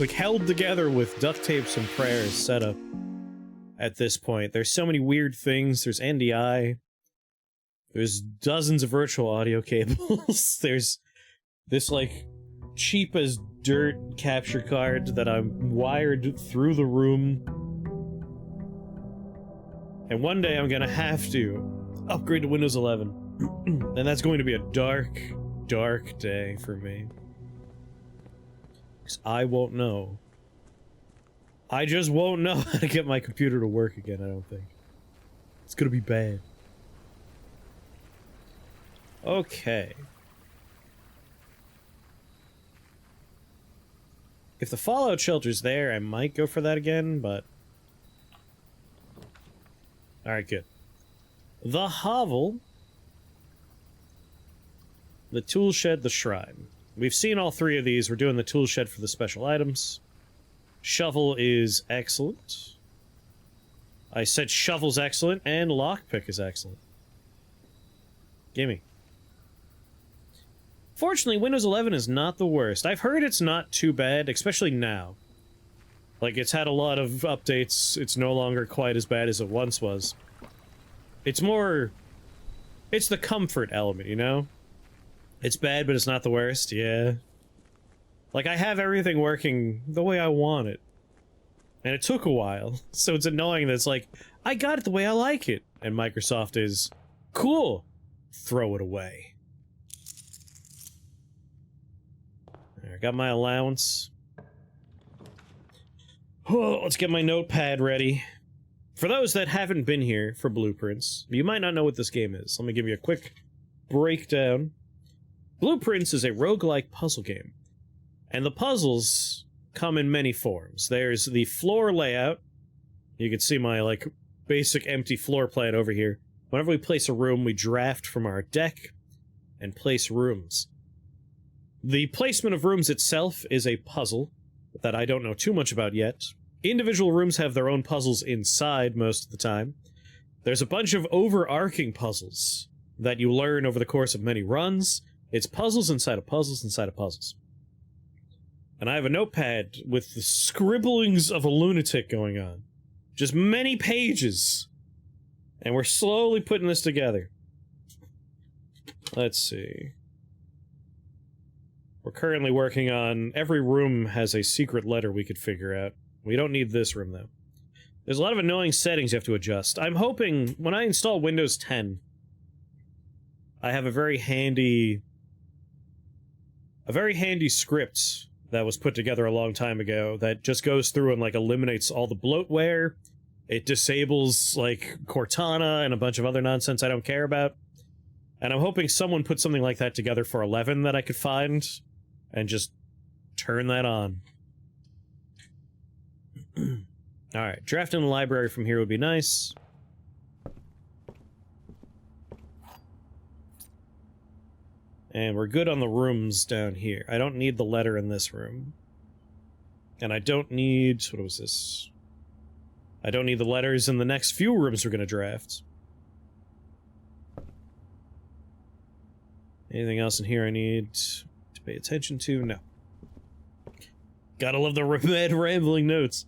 like held together with duct tape and prayers set up at this point. There's so many weird things. There's NDI. There's dozens of virtual audio cables. There's this, like, cheap as dirt capture card that I'm wired through the room. And one day I'm gonna have to upgrade to Windows 11. And that's going to be a dark, dark day for me. Because I won't know. I just won't know how to get my computer to work again, I don't think. It's gonna be bad. Okay. If the Fallout shelter's there, I might go for that again, but... Alright, good. The hovel. The tool shed, the shrine. We've seen all three of these. We're doing the tool shed for the special items. Shovel is excellent. I said shovel's excellent, and lockpick is excellent. Gimme. Fortunately, Windows 11 is not the worst. I've heard it's not too bad, especially now. Like, it's had a lot of updates. It's no longer quite as bad as it once was. It's more... It's the comfort element, you know? It's bad, but it's not the worst, yeah. Like, I have everything working the way I want it. And it took a while, so it's annoying that it's like, I got it the way I like it. And Microsoft is, cool, throw it away. I got my allowance. Oh, let's get my notepad ready. For those that haven't been here for Blueprints, you might not know what this game is. Let me give you a quick breakdown. Blueprints is a roguelike puzzle game. And the puzzles come in many forms. There's the floor layout. You can see my, like, basic empty floor plan over here. Whenever we place a room, we draft from our deck and place rooms. The placement of rooms itself is a puzzle that I don't know too much about yet. Individual rooms have their own puzzles inside most of the time. There's a bunch of overarching puzzles that you learn over the course of many runs. It's puzzles inside of puzzles inside of puzzles. And I have a notepad with the scribblings of a lunatic going on. Just many pages. And we're slowly putting this together. Let's see. We're currently working on... Every room has a secret letter we could figure out. We don't need this room, though. There's a lot of annoying settings you have to adjust. I'm hoping, when I install Windows 10, I have a very handy script that was put together a long time ago that just goes through and, like, eliminates all the bloatware. It disables, like, Cortana and a bunch of other nonsense I don't care about. And I'm hoping someone put something like that together for 11 that I could find and just turn that on. Alright, drafting the library from here would be nice. And we're good on the rooms down here. I don't need the letter in this room. And I don't need... What was this? I don't need the letters in the next few rooms we're gonna draft. Anything else in here I need to pay attention to? No. Gotta love the mad rambling notes.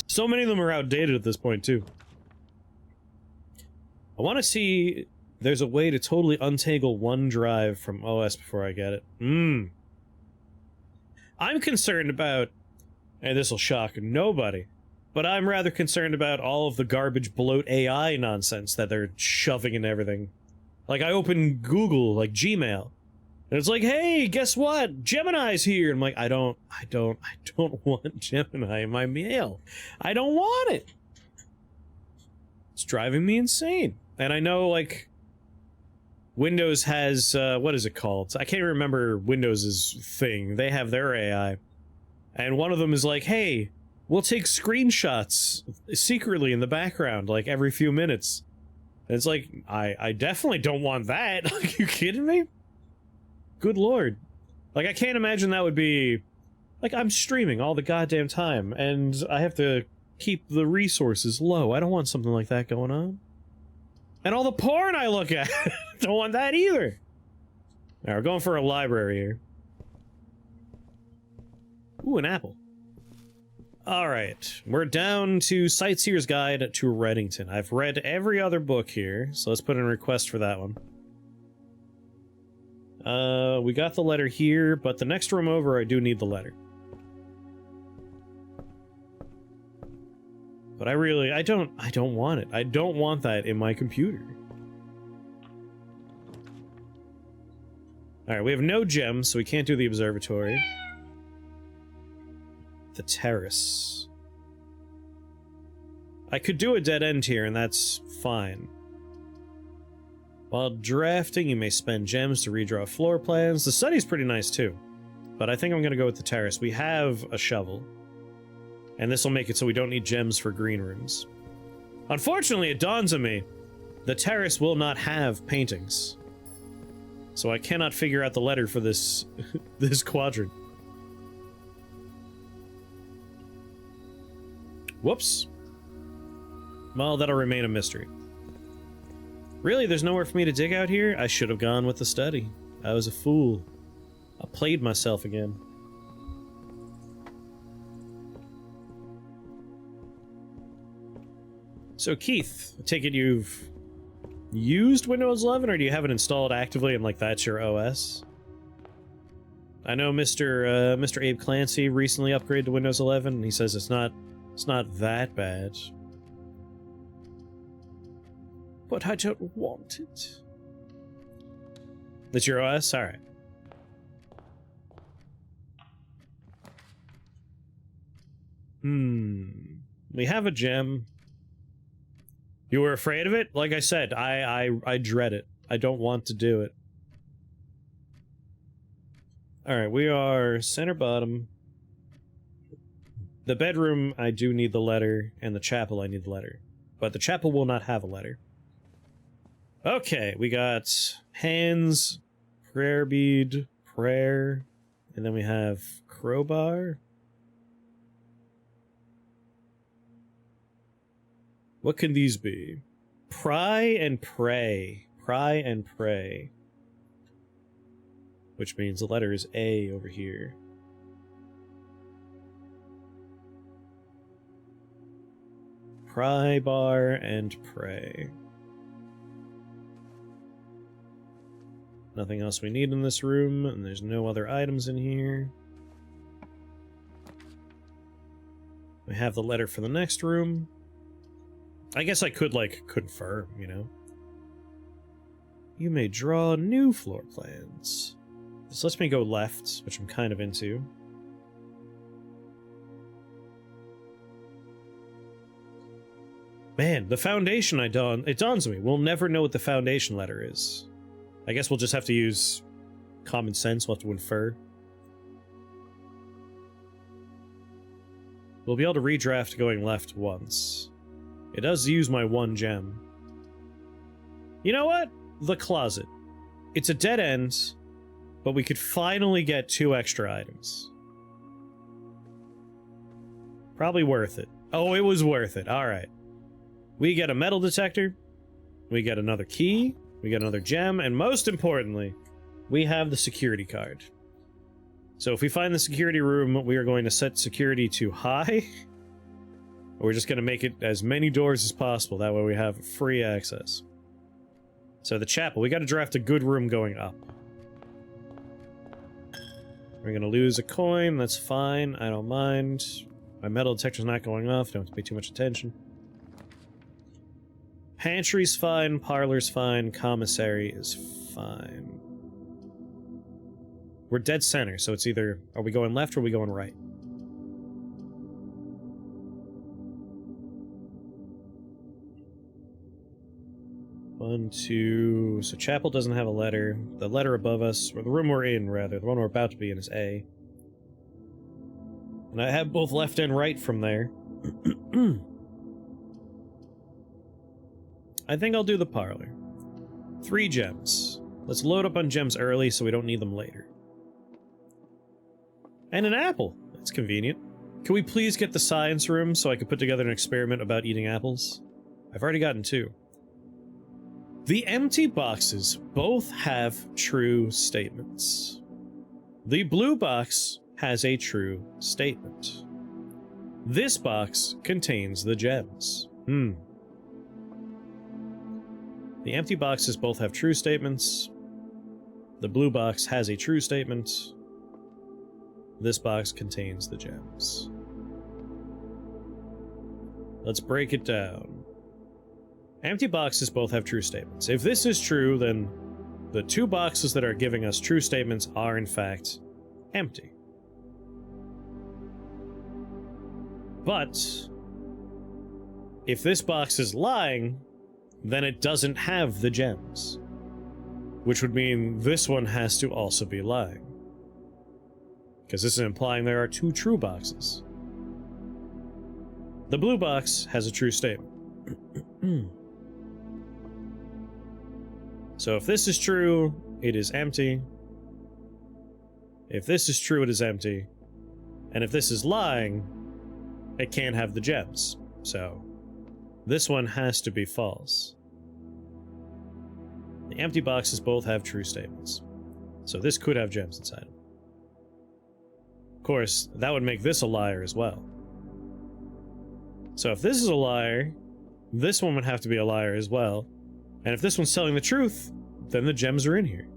So many of them are outdated at this point, too. I want to see... There's a way to totally untangle one drive from OS before I get it. I'm concerned about... And this'll shock nobody. But I'm rather concerned about all of the garbage bloat AI nonsense that they're shoving in everything. Like, I open Google, like Gmail, and it's like, hey, guess what? Gemini's here! And I'm like, I don't want Gemini in my mail. I don't want it! It's driving me insane. And I know, like, Windows has, what is it called? I can't remember Windows's thing. They have their AI. And one of them is like, hey, we'll take screenshots secretly in the background, like, every few minutes. And it's like, I definitely don't want that. Are you kidding me? Good lord. Like, I can't imagine that would be... Like, I'm streaming all the goddamn time, and I have to keep the resources low. I don't want something like that going on. And all the porn I look at! Don't want that either! Alright, we're going for a library here. Ooh, an apple. Alright, we're down to Sightseer's Guide to Reddington. I've read every other book here, so let's put in a request for that one. We got the letter here, but the next room over I do need the letter. But I don't want it. I don't want that in my computer. Alright, we have no gems, so we can't do the observatory. The terrace. I could do a dead end here, and that's fine. While drafting, you may spend gems to redraw floor plans. The study's pretty nice, too. But I think I'm gonna go with the terrace. We have a shovel. And this will make it so we don't need gems for green rooms. Unfortunately, it dawns on me, the terrace will not have paintings. So I cannot figure out the letter for this this quadrant. Whoops. Well, that'll remain a mystery. Really, there's nowhere for me to dig out here? I should have gone with the study. I was a fool. I played myself again. So Keith, I take it you've used Windows 11, or do you have it installed actively and like that's your OS? I know Mr. Abe Clancy recently upgraded to Windows 11, and he says it's not that bad. But I don't want it. That's your OS? Alright. We have a gem. You were afraid of it? Like I said, I dread it. I don't want to do it. Alright, we are center bottom. The bedroom, I do need the letter, and the chapel, I need the letter. But the chapel will not have a letter. Okay, we got hands, prayer bead, prayer, and then we have crowbar. What can these be? Pry and pray. Pry and pray. Which means the letter is A over here. Pry bar and pray. Nothing else we need in this room, and there's no other items in here. We have the letter for the next room. I guess I could, like, confirm, you know? You may draw new floor plans. This lets me go left, which I'm kind of into. Man, the foundation it dawns on me. We'll never know what the foundation letter is. I guess we'll just have to use common sense. We'll have to infer. We'll be able to redraft going left once. It does use my one gem. You know what? The closet. It's a dead end, but we could finally get 2 extra items. Probably worth it. Oh, it was worth it. Alright. We get a metal detector. We get another key. We get another gem. And most importantly, we have the security card. So if we find the security room, we are going to set security to high. We're just going to make it as many doors as possible. That way we have free access. So the chapel. We got to draft a good room going up. We're going to lose a coin. That's fine. I don't mind. My metal detector's not going off. Don't have to pay too much attention. Pantry's fine. Parlor's fine. Commissary is fine. We're dead center, so it's either... Are we going left or are we going right? One, two... So chapel doesn't have a letter. The letter above us, or the room we're in, rather, the one we're about to be in is A. And I have both left and right from there. I think I'll do the parlor. 3 gems. Let's load up on gems early so we don't need them later. And an apple. That's convenient. Can we please get the science room so I can put together an experiment about eating apples? I've already gotten 2. The empty boxes both have true statements. The blue box has a true statement. This box contains the gems. The empty boxes both have true statements. The blue box has a true statement. This box contains the gems. Let's break it down. Empty boxes both have true statements. If this is true, then the two boxes that are giving us true statements are in fact empty. But if this box is lying, then it doesn't have the gems, which would mean this one has to also be lying, because this is implying there are two true boxes. The blue box has a true statement. So if this is true, it is empty. If this is true, it is empty. And if this is lying, it can't have the gems. So this one has to be false. The empty boxes both have true statements. So this could have gems inside them. Of course, that would make this a liar as well. So if this is a liar, this one would have to be a liar as well. And if this one's telling the truth, then the gems are in here.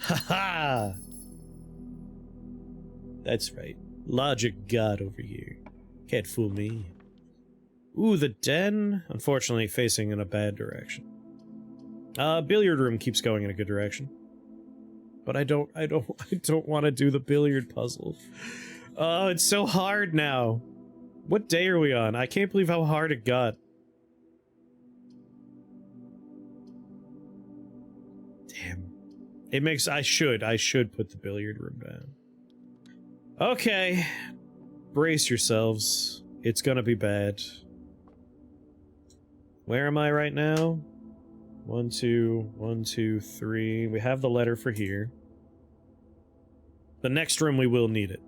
Haha! That's right. Logic God over here. Can't fool me. Ooh, the den. Unfortunately, facing in a bad direction. Billiard room keeps going in a good direction. But I don't want to do the billiard puzzle. Oh, it's so hard now. What day are we on? I can't believe how hard it got. Damn. It makes... I should put the billiard room down. Okay. Brace yourselves. It's gonna be bad. Where am I right now? 1, 2, 1, 2, 3. We have the letter for here. The next room we will need it.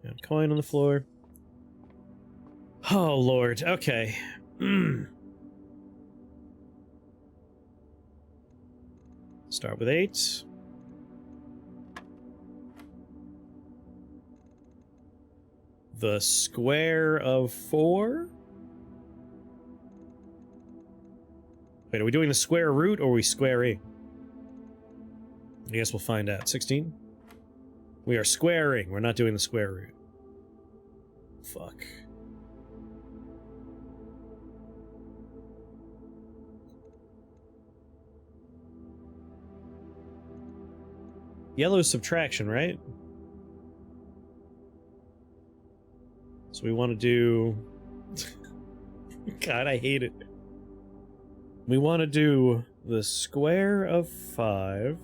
And coin on the floor. Oh, Lord. Okay. Start with 8. The square of 4? Wait, are we doing the square root or are we squaring? I guess we'll find out. 16? We are squaring. We're not doing the square root. Fuck. Yellow's subtraction, right? So we want to do... God, I hate it. We want to do the square of 5.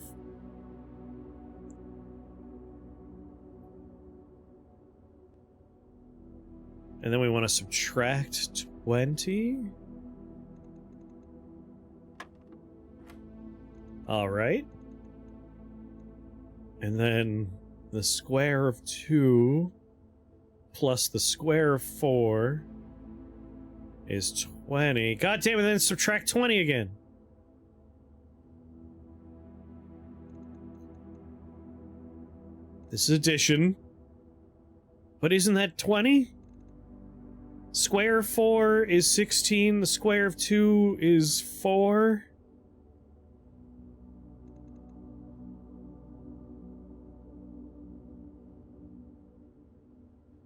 And then we want to subtract 20. Alright. And then the square of 2 plus the square of 4 is 20. God damn it, then subtract 20 again. This is addition. But isn't that 20? Square of 4 is 16. The square of 2 is 4.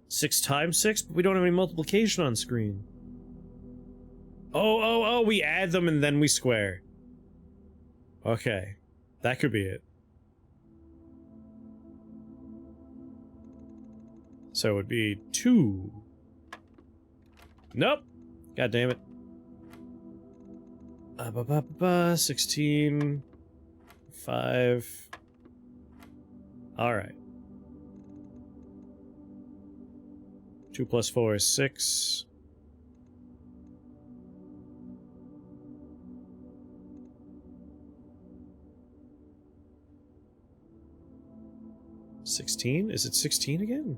Six times 6, but we don't have any multiplication on screen. Oh, we add them and then we square. Okay. That could be it. So it would be 2. Nope. God damn it. 16. 5. Alright. 2 plus 4 is 6. $16? Is it 16 again?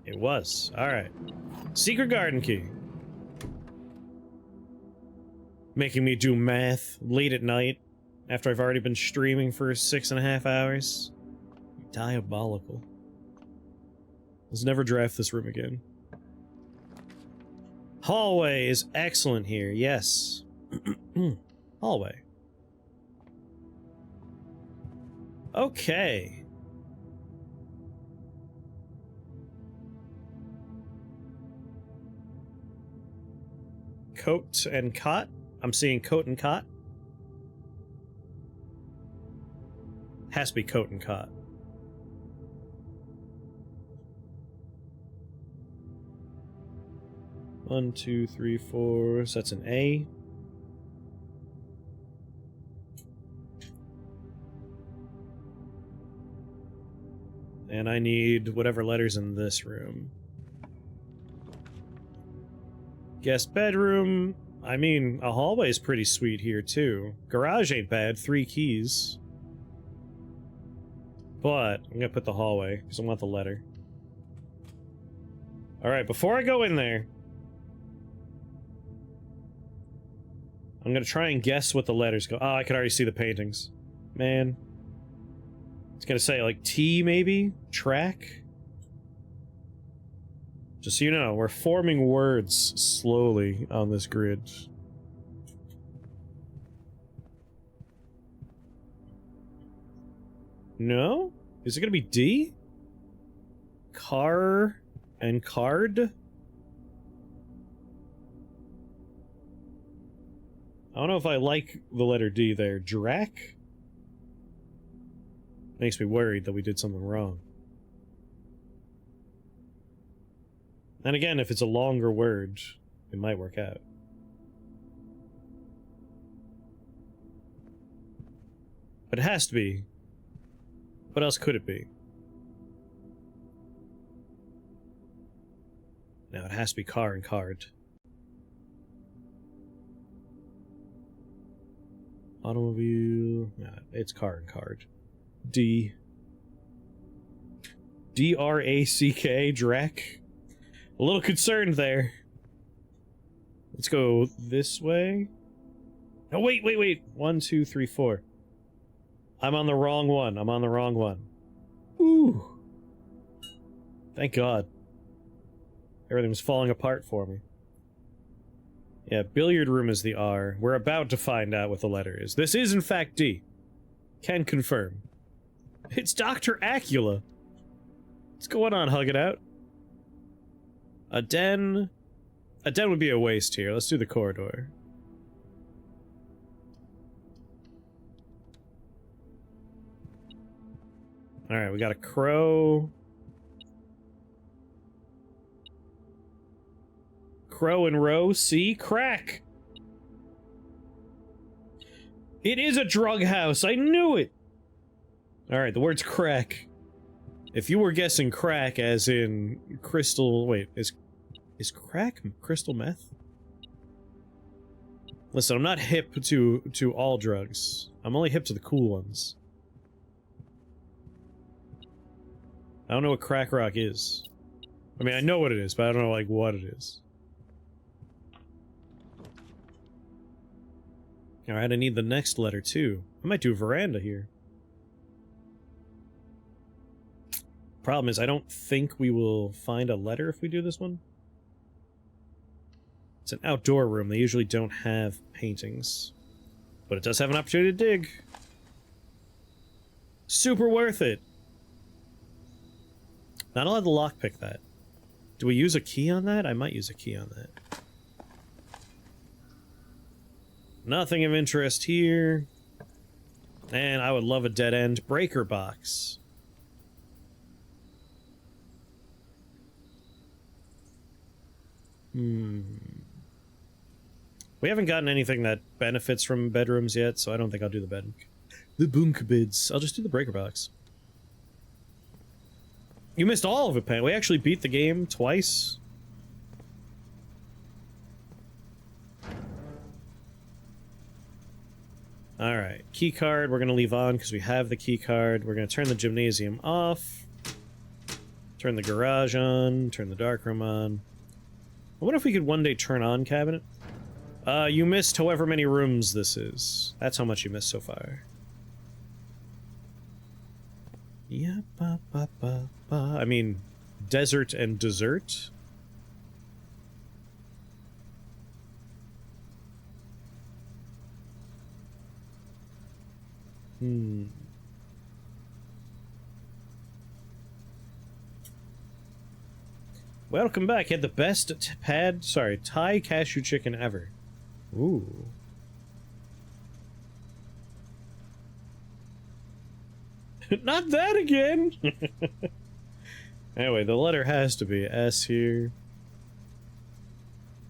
It was. Alright. Secret garden key. Making me do math late at night after I've already been streaming for 6.5 hours. Diabolical. Let's never draft this room again. Hallway is excellent here, yes. Hallway. Okay. Coat and cot. I'm seeing coat and cot. Has to be coat and cot. One, two, three, four. So that's an A. And I need whatever letter's in this room. Guest bedroom. I mean, a hallway's pretty sweet here, too. Garage ain't bad. 3 keys. But I'm gonna put the hallway, because I want the letter. Alright, before I go in there, I'm gonna try and guess what the letters go. Oh, I can already see the paintings. Man. It's gonna say, like, T, maybe? Track? Just so you know, we're forming words slowly on this grid. No? Is it gonna be D? Car and card? I don't know if I like the letter D there. Drac? Makes me worried that we did something wrong. And again, if it's a longer word, it might work out. But it has to be. What else could it be? No, it has to be car and card. Automobile... No, it's car and card. D. D-R-A-C-K, Drac. A little concerned there. Let's go this way. Oh, wait. 1, 2, 3, 4. I'm on the wrong one. I'm on the wrong one. Ooh. Thank God. Everything was falling apart for me. Yeah, billiard room is the R. We're about to find out what the letter is. This is, in fact, D. Can confirm. It's Dr. Acula. What's going on, Hug It Out? A den... A den would be a waste here. Let's do the corridor. Alright, we got a crow. Crow and row, see? Crack! It is a drug house! I knew it! Alright, the word's crack. If you were guessing crack as in crystal... Wait, is crack crystal meth? Listen, I'm not hip to all drugs. I'm only hip to the cool ones. I don't know what crack rock is. I mean, I know what it is, but I don't know, like, what it is. Alright, I need the next letter, too. I might do veranda here. Problem is, I don't think we will find a letter if we do this one. It's an outdoor room. They usually don't have paintings. But it does have an opportunity to dig. Super worth it. Not allowed to lockpick that. Do we use a key on that? I might use a key on that. Nothing of interest here. And I would love a dead-end breaker box. We haven't gotten anything that benefits from bedrooms yet, so I don't think I'll do the bunk beds. I'll just do the breaker box. You missed all of it, Pan. We actually beat the game twice. Alright, key card we're gonna leave on because we have the key card. We're gonna turn the gymnasium off. Turn the garage on. Turn the darkroom on. I wonder if we could one day turn on cabinet. You missed however many rooms this is. That's how much you missed so far. Yeah, ba ba ba ba. I mean, desert and dessert. Welcome back. You had the best Thai cashew chicken ever. Ooh. Not that again! Anyway, the letter has to be S here.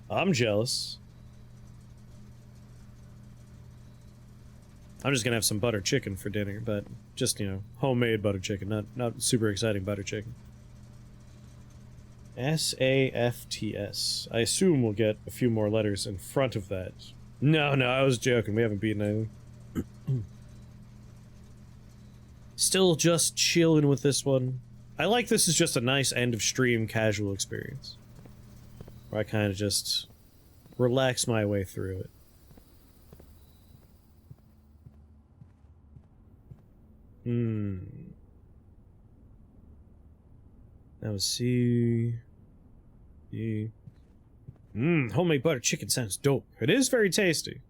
I'm jealous. I'm just gonna have some butter chicken for dinner, but just, you know, homemade butter chicken, not super exciting butter chicken. S-A-F-T-S. I assume we'll get a few more letters in front of that. No, I was joking. We haven't beaten anything. Still just chilling with this one. I like this is just a nice end-of-stream casual experience. Where I kind of just relax my way through it. That was C. D. Homemade butter chicken sounds dope. It is very tasty.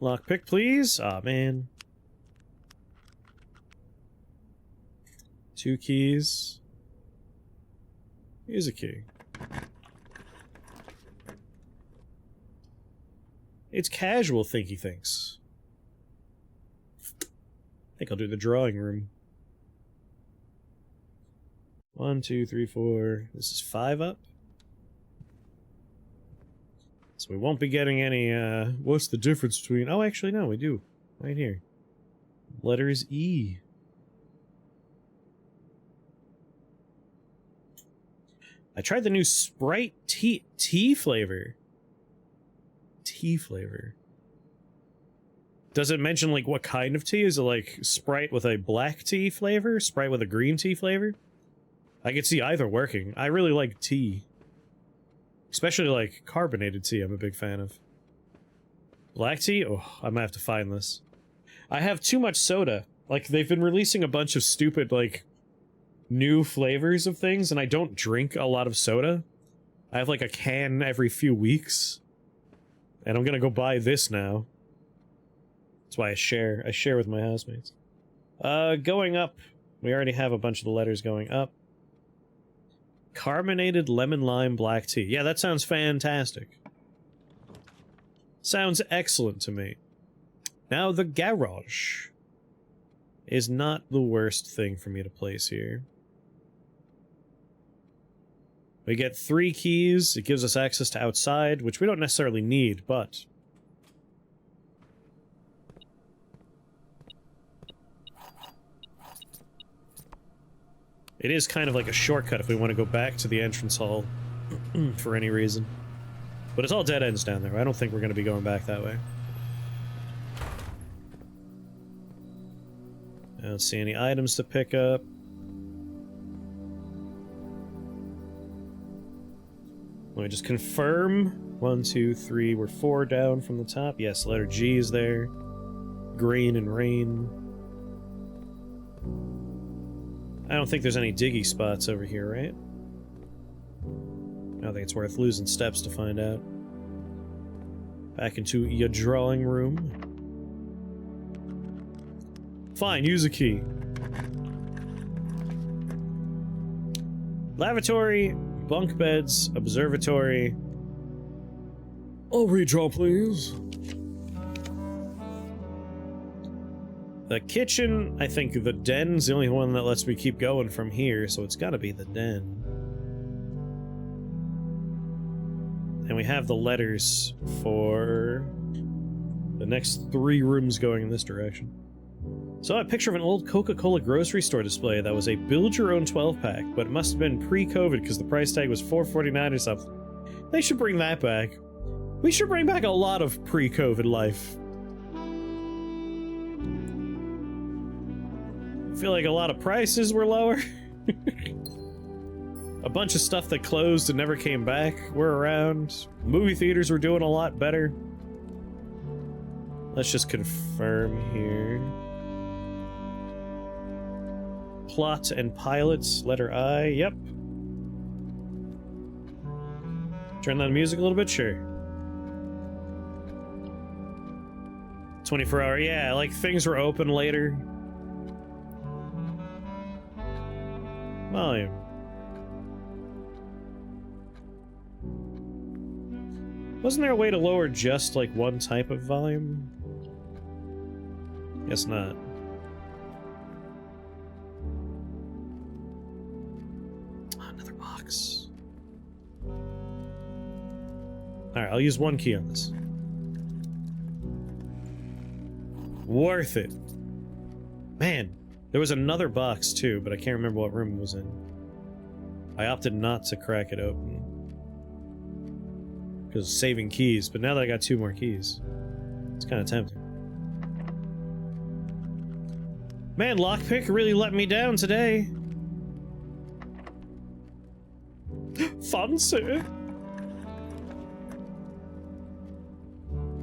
Lockpick, please. Aw, man. 2 keys. Here's a key. It's casual, thinky thinks. I think I'll do the drawing room. 1, 2, 3, 4. This is 5 up. So we won't be getting any, what's the difference between... Oh, actually, no, we do. Right here. Letter is E. I tried the new Sprite tea flavor. Tea flavor. Does it mention, like, what kind of tea? Is it, like, Sprite with a black tea flavor? Sprite with a green tea flavor? I could see either working. I really like tea. Especially, like, carbonated tea I'm a big fan of. Black tea? Oh, I might have to find this. I have too much soda. Like, they've been releasing a bunch of stupid, like, new flavors of things, and I don't drink a lot of soda. I have, like, a can every few weeks. And I'm gonna go buy this now. That's why I share with my housemates. Going up. We already have a bunch of the letters going up. Carbonated lemon lime black tea. Yeah, that sounds fantastic. Sounds excellent to me. Now, the garage is not the worst thing for me to place here. We get 3 keys. It gives us access to outside, which we don't necessarily need, but... it is kind of like a shortcut if we want to go back to the entrance hall for any reason. But it's all dead ends down there. I don't think we're going to be going back that way. I don't see any items to pick up. Let me just confirm. 1, 2, 3. We're 4 down from the top. Yes, letter G is there. Green and rain. I don't think there's any diggy spots over here, right? I don't think it's worth losing steps to find out. Back into your drawing room. Fine, use a key. Lavatory, bunk beds, observatory. I'll redraw, please. The kitchen, I think the den's the only one that lets me keep going from here, so it's gotta be the den. And we have the letters for the next 3 rooms going in this direction. Saw a picture of an old Coca-Cola grocery store display that was a build-your-own 12-pack, but it must have been pre-COVID because the price tag was $4.49 or something. They should bring that back. We should bring back a lot of pre-COVID life. I feel like a lot of prices were lower. A bunch of stuff that closed and never came back were around. Movie theaters were doing a lot better. Let's just confirm here. Plot and pilots, letter I, yep. Turn down the music a little bit, sure. 24-hour, yeah, like things were open later. Volume. Wasn't there a way to lower just like one type of volume? Guess not. Another box. Alright, I'll use one key on this. Worth it. Man, there was another box too, but I can't remember what room it was in. I opted not to crack it open. Because saving keys, but now that I got 2 more keys, it's kind of tempting. Man, lockpick really let me down today. Fancy.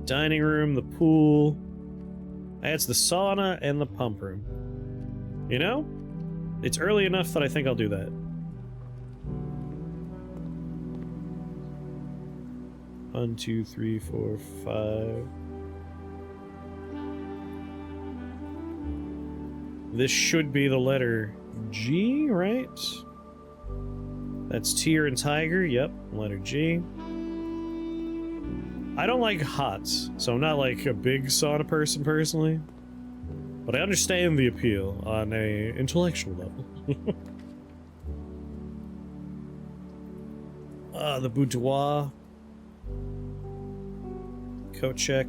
Dining room, the pool. Adds the sauna and the pump room. You know? It's early enough that I think I'll do that. 1, 2, 3, 4, 5. This should be the letter G, right? That's Tier and Tiger, yep, letter G. I don't like hot, so I'm not like a big sauna person personally. But I understand the appeal on a intellectual level. The boudoir. Coat check.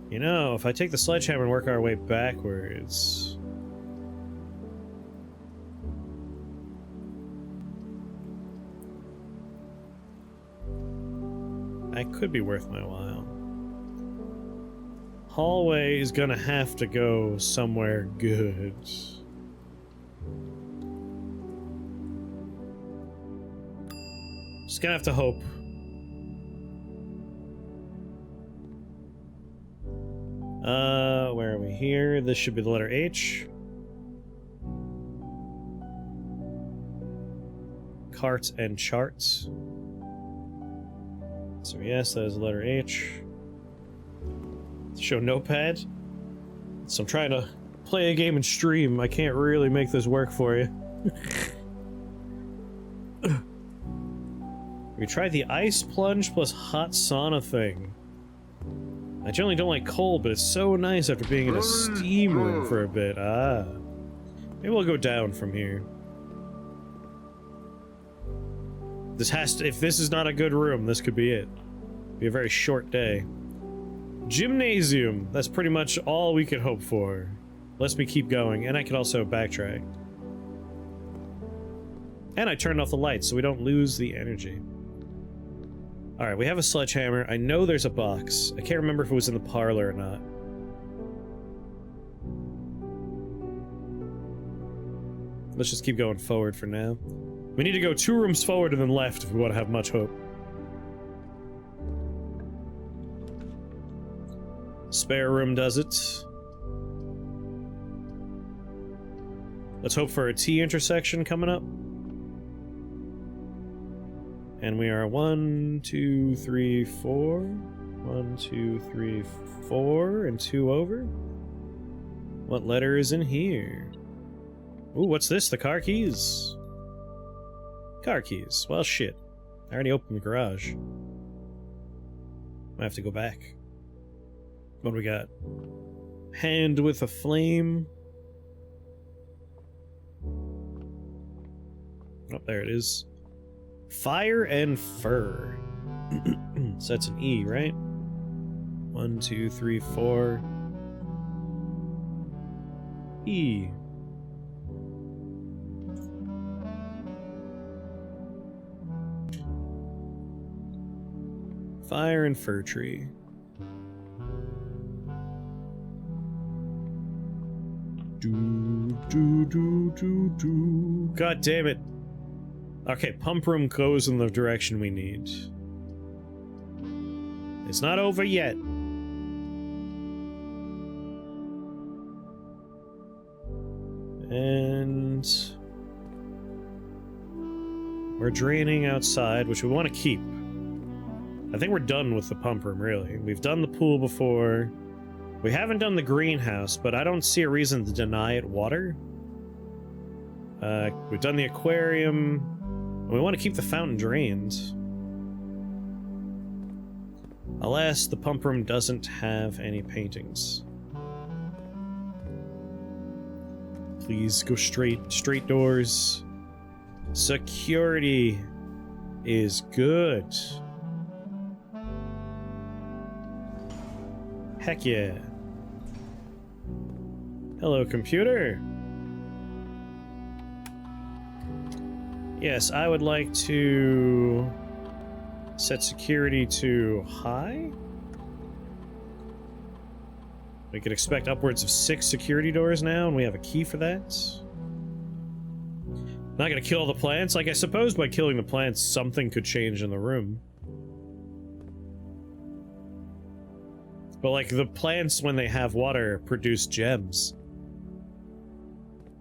You know, if I take the sledgehammer and work our way backwards... that could be worth my while. Hallway is gonna have to go somewhere good. Just gonna have to hope. Where are we here? This should be the letter H. Cart and charts. So yes, that is the letter H. Show notepad. So I'm trying to play a game and stream. I can't really make this work for you. We tried the ice plunge plus hot sauna thing. I generally don't like cold, but it's so nice after being in a steam room for a bit. Ah. Maybe we'll go down from here. This has to, if this is not a good room, this could be it. Be a very short day. Gymnasium. That's pretty much all we could hope for. Lets me keep going, and I can also backtrack. And I turned off the lights so we don't lose the energy. Alright, we have a sledgehammer. I know there's a box. I can't remember if it was in the parlor or not. Let's just keep going forward for now. We need to go 2 rooms forward and then left if we want to have much hope. Spare room does it. Let's hope for a T intersection coming up. And we are 1, 2, 3, 4. 1, 2, 3, 4, and 2 over. What letter is in here? Ooh, what's this? The car keys. Car keys. Well, shit. I already opened the garage. I have to go back. What do we got? Hand with a flame. Oh, there it is. Fire and fur. So that's an E, right? 1, 2, 3, 4. E. Fire and fir tree. God damn it. Okay, pump room goes in the direction we need. It's not over yet. And we're draining outside, which we want to keep. I think we're done with the pump room, really. We've done the pool before. We haven't done the greenhouse, but I don't see a reason to deny it water. We've done the aquarium. We want to keep the fountain drained. Alas, the pump room doesn't have any paintings. Please go straight doors. Security is good. Heck yeah. Hello, computer. Yes, I would like to set security to high. We could expect upwards of 6 security doors now, and we have a key for that. Not gonna kill the plants. Like, I suppose by killing the plants, something could change in the room. But, like, the plants, when they have water, produce gems.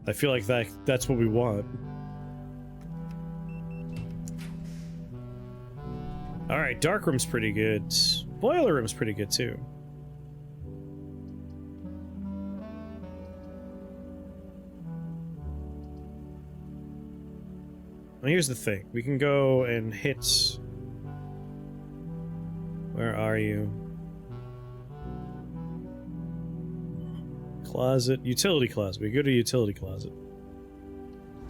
I feel like that's what we want. Alright, dark room's pretty good. Boiler room's pretty good, too. Now here's the thing. We can go and hit... Where are you? Closet. Utility closet. We go to utility closet.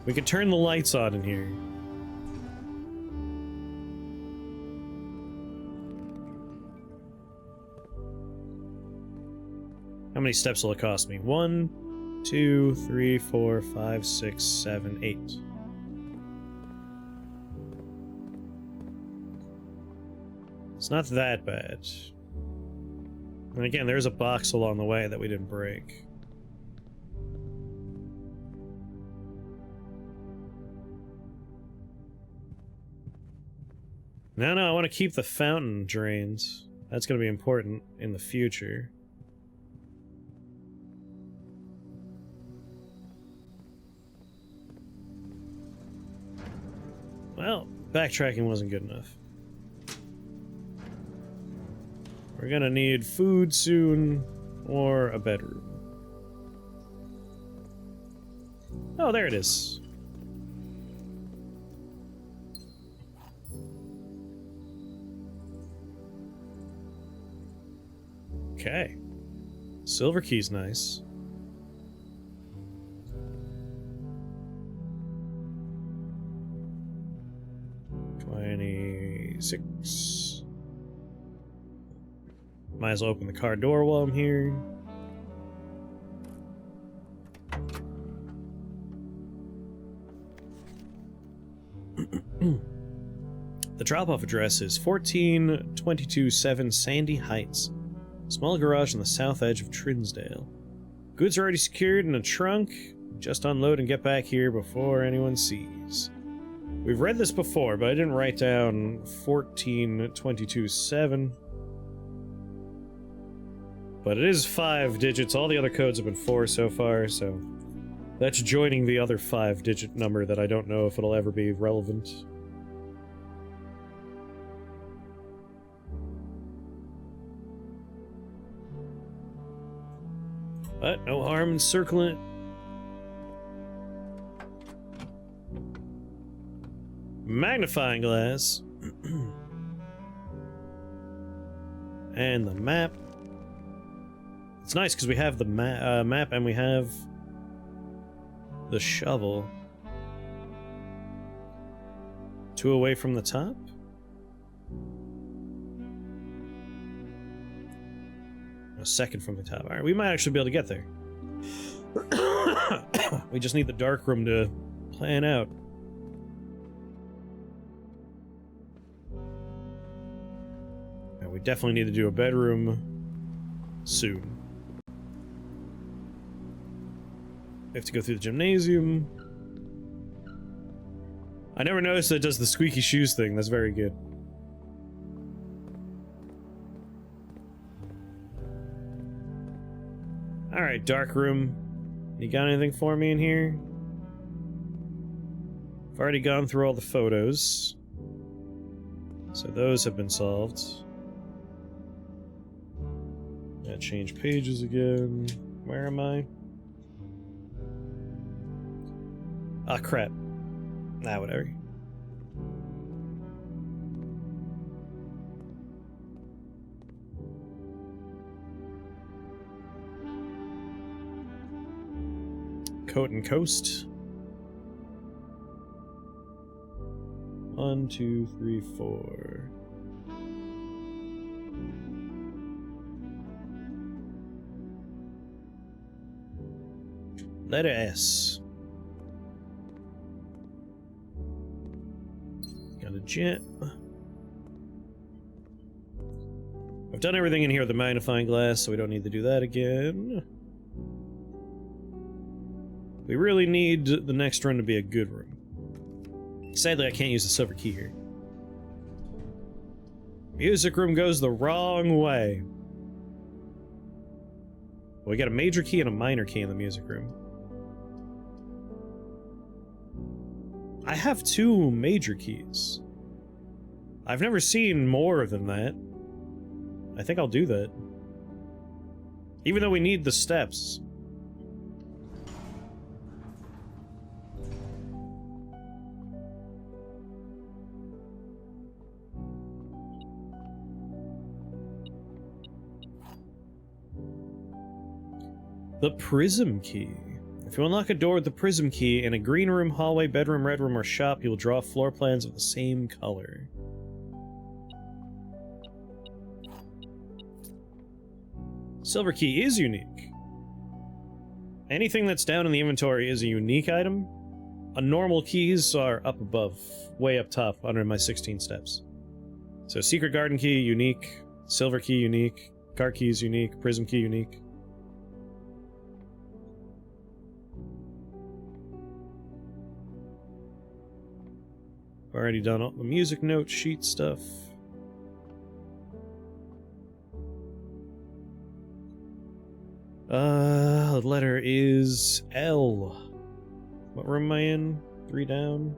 We can turn the lights on in here. How many steps will it cost me? 1, 2, 3, 4, 5, 6, 7, 8. It's not that bad. And again, there's a box along the way that we didn't break. No, I want to keep the fountain drained. That's going to be important in the future. Well, backtracking wasn't good enough. We're gonna need food soon, or a bedroom. Oh, there it is. Okay. Silver key's nice. $26. Might as well open the car door while I'm here. The drop-off address is 14227 Sandy Heights. Small garage on the south edge of Trinsdale. Goods are already secured in a trunk. Just unload and get back here before anyone sees. We've read this before, but I didn't write down 14227. But it is 5 digits. All the other codes have been 4 so far, so that's joining the other 5-digit number that I don't know if it'll ever be relevant. But no harm in circling it. Magnifying glass. And the map. It's nice because we have the map and we have the shovel. 2 away from the top? A second from the top. Alright, we might actually be able to get there. We just need the dark room to plan out. And we definitely need to do a bedroom soon. We have to go through the gymnasium. I never noticed that it does the squeaky shoes thing. That's very good. Alright, dark room. You got anything for me in here? I've already gone through all the photos. So those have been solved. Gotta change pages again. Where am I? Ah, crap. Nah, whatever. Coat and Coast. 1, 2, 3, 4. Letter S. Got a jet. I've done everything in here with the magnifying glass, so we don't need to do that again. We really need the next run to be a good room. Sadly, I can't use the silver key here. Music room goes the wrong way. Well, we got a major key and a minor key in the music room. I have 2 major keys. I've never seen more than that. I think I'll do that. Even though we need the steps. The prism key. If you unlock a door with the prism key in a green room, hallway, bedroom, red room, or shop, you'll draw floor plans of the same color. Silver key is unique. Anything that's down in the inventory is a unique item. Normal keys are up above, way up top, under my 16 steps. So secret garden key, unique. Silver key, unique. Car keys, unique. Prism key, unique. Already done all the music note sheet stuff. The letter is L. What room am I in? 3 down.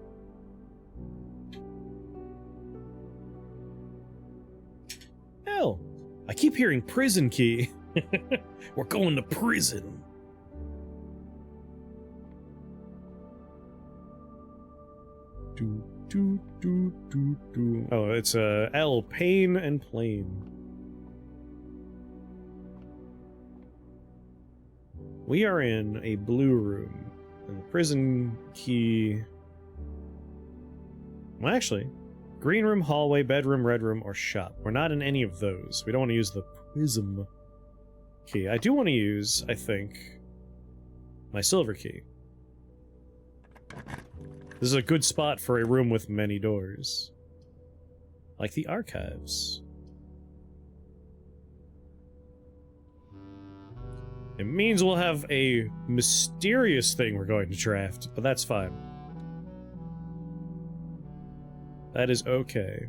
L. I keep hearing prison key. We're going to prison. Oh, it's L, pain and plane. We are in a blue room, and the prison key... Well, actually, green room, hallway, bedroom, red room, or shop. We're not in any of those. We don't want to use the prism key. I do want to use, I think, my silver key. This is a good spot for a room with many doors. Like the archives. It means we'll have a mysterious thing we're going to draft, but that's fine. That is okay.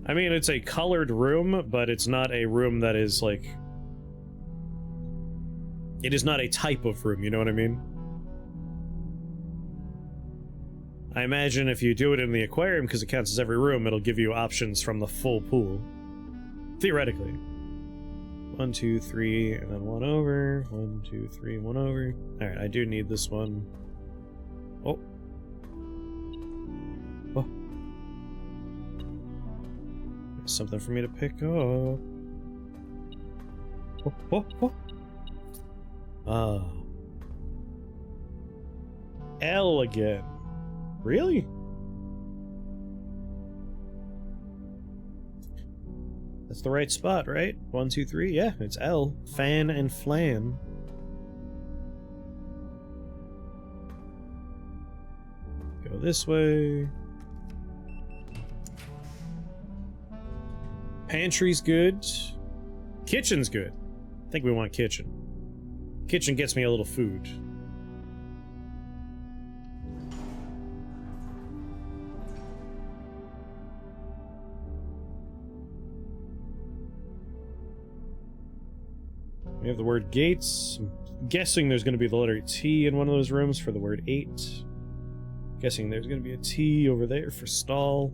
I mean, it's a colored room, but it's not a room that is, like... It is not a type of room, you know what I mean? I imagine if you do it in the aquarium, because it counts as every room, it'll give you options from the full pool. Theoretically. 1, 2, 3, and then 1 over. 1, 2, 3, 1 over. Alright, I do need this one. Oh. Oh. There's something for me to pick up. Oh, oh, oh. Ah. L again. Really? That's the right spot, right? 1, 2, 3. Yeah, it's L. Fan and flan. Go this way. Pantry's good. Kitchen's good. I think we want kitchen. Kitchen gets me a little food. We have the word gates. I'm guessing there's going to be the letter T in one of those rooms for the word 8. Guessing there's going to be a T over there for stall.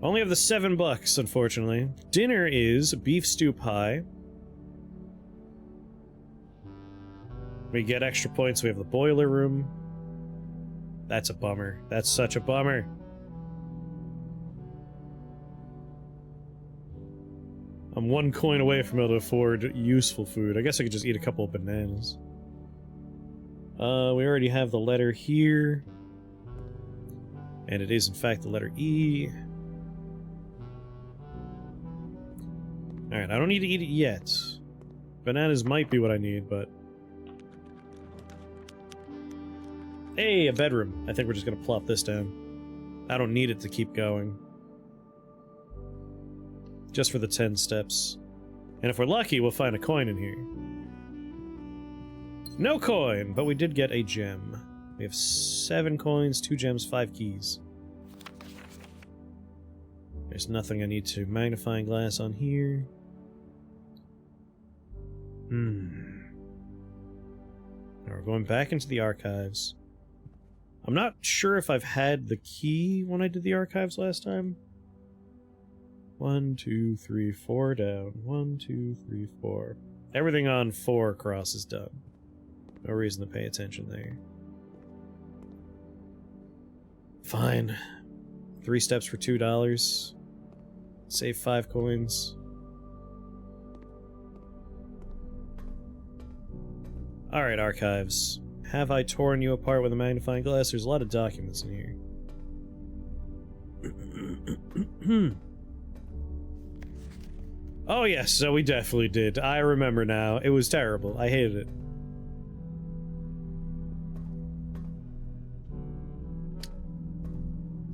Only have the $7, unfortunately. Dinner is beef stew pie. We get extra points. We have the boiler room. That's a bummer. That's such a bummer. I'm 1 coin away from able to afford useful food. I guess I could just eat a couple of bananas. We already have the letter here. And it is, in fact, the letter E. Alright, I don't need to eat it yet. Bananas might be what I need, but... Hey, a bedroom. I think we're just gonna plop this down. I don't need it to keep going. Just for the 10 steps. And if we're lucky, we'll find a coin in here. No coin, but we did get a gem. We have 7 coins, 2 gems, 5 keys. There's nothing I need to magnifying glass on here. Now we're going back into the archives. I'm not sure if I've had the key when I did the archives last time. 1, 2, 3, 4 down. 1, 2, 3, 4. Everything on 4 across is done. No reason to pay attention there. Fine. 3 steps for $2. Save 5 coins. Alright, archives. Have I torn you apart with a magnifying glass? There's a lot of documents in here. Oh yes, so we definitely did. I remember now. It was terrible. I hated it.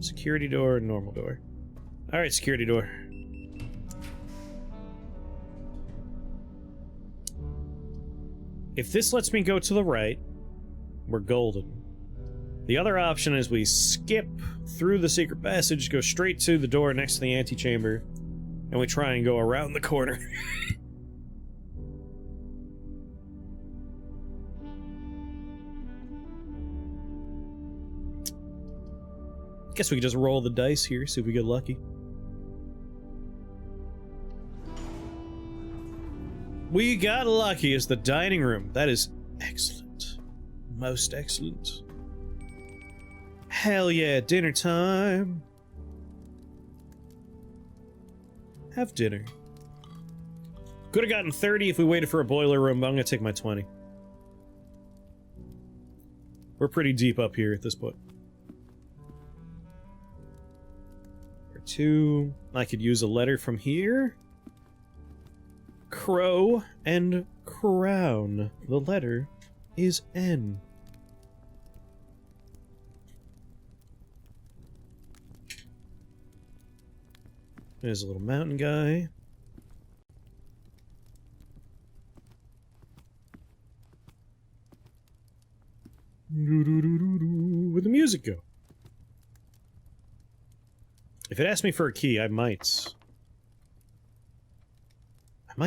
Security door, normal door. Alright, security door. If this lets me go to the right, we're golden. The other option is we skip through the secret passage, go straight to the door next to the antechamber, and we try and go around the corner. Guess we could just roll the dice here, see if we get lucky. We got lucky as the dining room. That is excellent. Most excellent. Hell yeah, dinner time. Have dinner. Could have gotten 30 if we waited for a boiler room, but I'm gonna take my 20. We're pretty deep up here at this point. For 2, I could use a letter from here. Crow and crown. The letter is N. There's a little mountain guy. Where'd the music go? If it asked me for a key, I might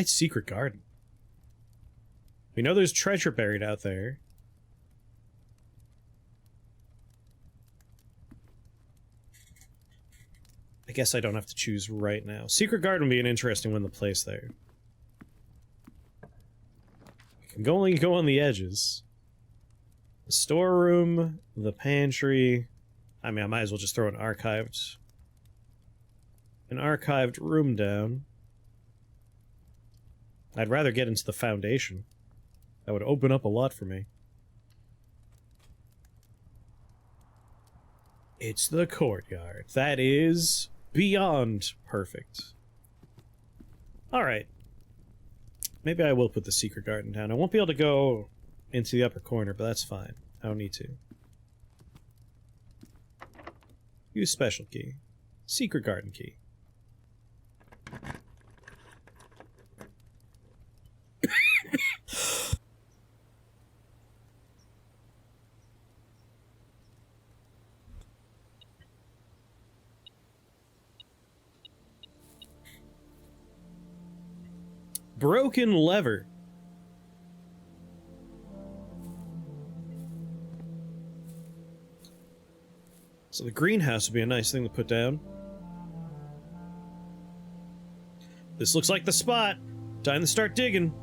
secret garden. We know there's treasure buried out there. I guess I don't have to choose right now. Secret garden would be an interesting one to place there. I can only go on the edges. The storeroom, the pantry. I mean, I might as well just throw an archived room down. I'd rather get into the foundation. That would open up a lot for me. It's the courtyard. That is beyond perfect. Alright. Maybe I will put the secret garden down. I won't be able to go into the upper corner, but that's fine. I don't need to. Use special key. Secret garden key. Broken lever. So the greenhouse would be a nice thing to put down. This looks like the spot. Time to start digging.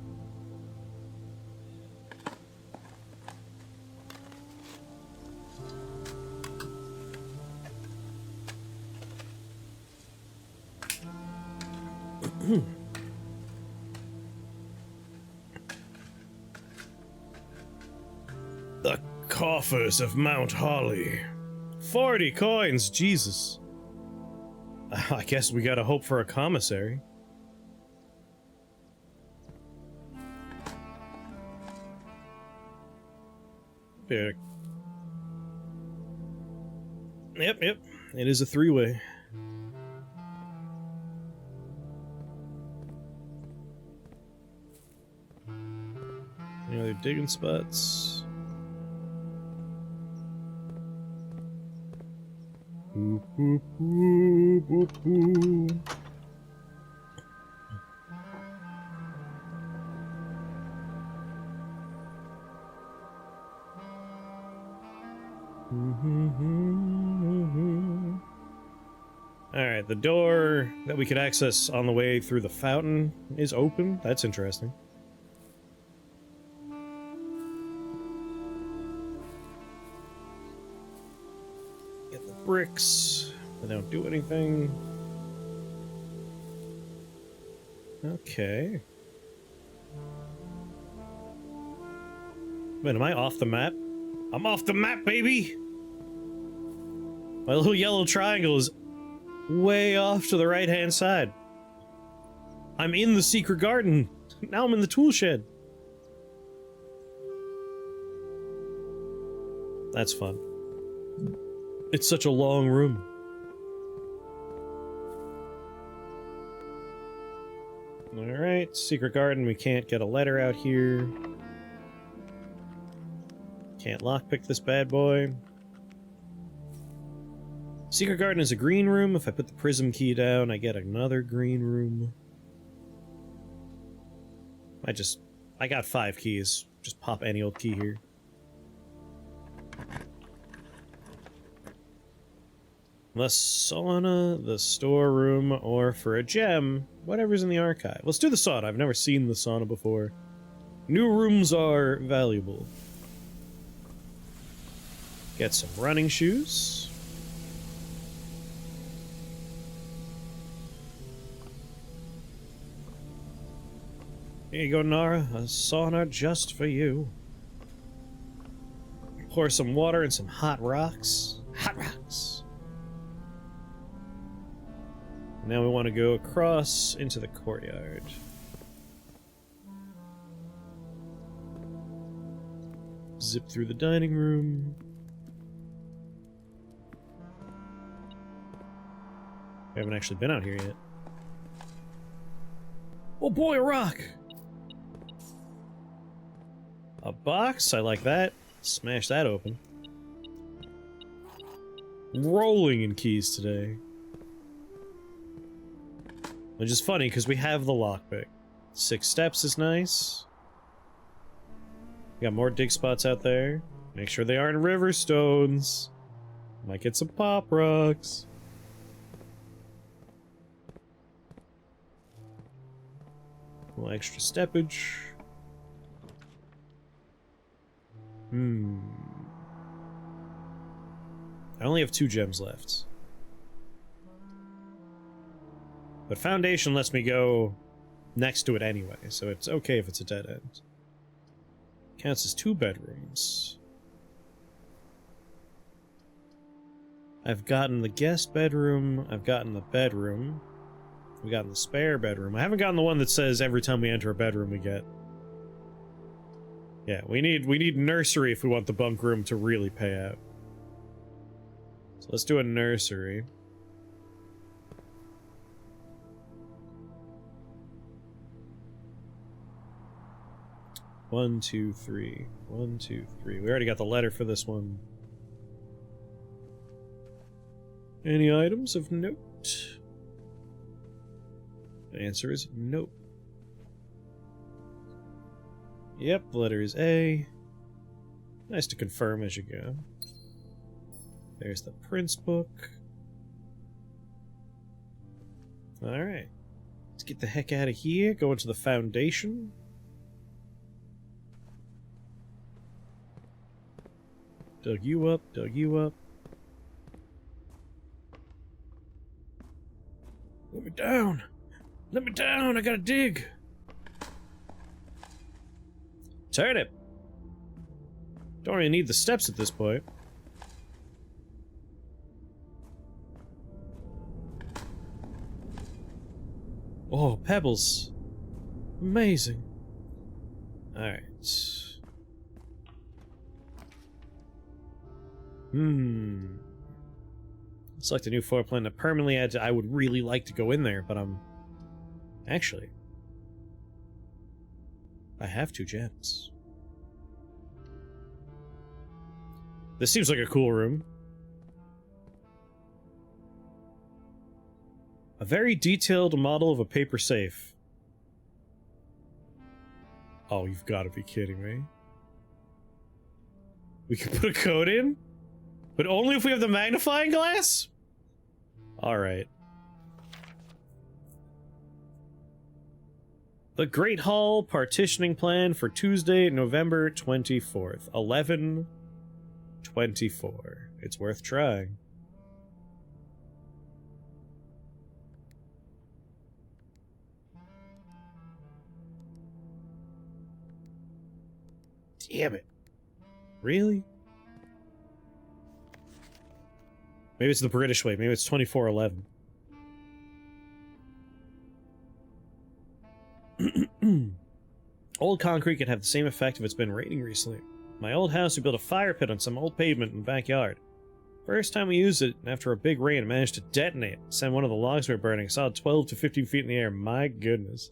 The coffers of Mount Holly. 40 coins, Jesus. I guess we gotta hope for a commissary. Yep. It is a three-way. Any other digging spots? Boop, boop, boop, boop, boop. Alright, the door that we could access on the way through the fountain is open. That's interesting. Get the bricks. They don't do anything. Okay. Wait, am I off the map? I'm off the map, baby! My little yellow triangle is way off to the right-hand side. I'm in the secret garden. Now I'm in the tool shed. That's fun. It's such a long room. Alright, secret garden. We can't get a letter out here. Can't lockpick this bad boy. Secret garden is a green room. If I put the prism key down, I get another green room. I got 5 keys. Just pop any old key here. The sauna, the storeroom, or for a gem, whatever's in the archive. Let's do the sauna. I've never seen the sauna before. New rooms are valuable. Get some running shoes. Here you go, Nara. A sauna just for you. Pour some water and some hot rocks. Hot rocks! Now we want to go across into the courtyard. Zip through the dining room. We haven't actually been out here yet. Oh boy, a rock! A box? I like that. Smash that open. Rolling in keys today. Which is funny, because we have the lockpick. 6 steps is nice. We got more dig spots out there. Make sure they aren't river stones. Might get some pop rocks. A little extra steppage. I only have 2 gems left. But Foundation lets me go next to it anyway, so it's okay if it's a dead end. Counts as 2 bedrooms. I've gotten the guest bedroom, I've gotten the bedroom, we've gotten the spare bedroom. I haven't gotten the one that says every time we enter a bedroom we get. Yeah, we need nursery if we want the bunk room to really pay out. So let's do a nursery. 1, 2, 3. 1, 2, 3. We already got the letter for this one. Any items of note? The answer is no. Yep, the letter is A. Nice to confirm as you go. There's the Prince book. Alright. Let's get the heck out of here. Go into the Foundation. Dug you up, dug you up. Let me down! Let me down! I gotta dig! Turnip! Don't really need the steps at this point. Oh, pebbles. Amazing. Alright. Select a new floor plan to permanently add to... I would really like to go in there, but I'm... Actually... I have 2 gems. This seems like a cool room. A very detailed model of a paper safe. Oh, you've got to be kidding me. We can put a code in? But only if we have the magnifying glass? Alright. The Great Hall partitioning plan for Tuesday, November 24th. 11:24. It's worth trying. Damn it. Really? Maybe it's the British way. Maybe it's 24:11. Old concrete can have the same effect if it's been raining recently. My old house, we built a fire pit on some old pavement in the backyard. First time we used it, after a big rain, it managed to detonate. Send one of the logs we were burning. Saw it 12 to 15 feet in the air. My goodness.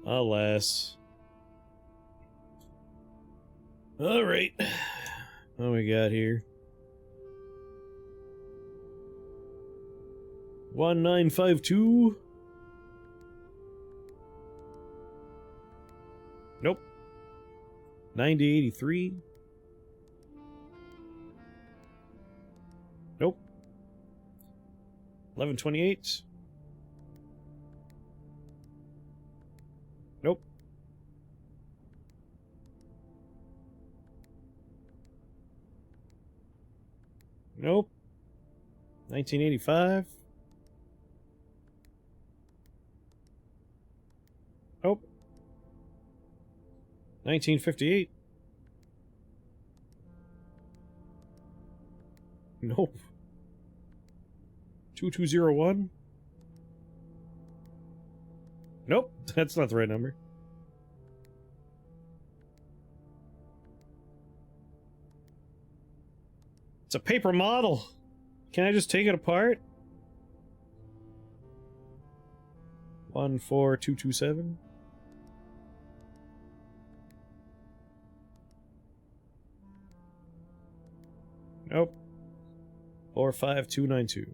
Alas. Alright. What we got here? 1952. Nope. 9083. Nope. 1128. Nope. Nope. 1985. Nope. 1958. Nope. 2201. Nope, that's not the right number. It's a paper model. Can I just take it apart? 14227. Nope. 45292.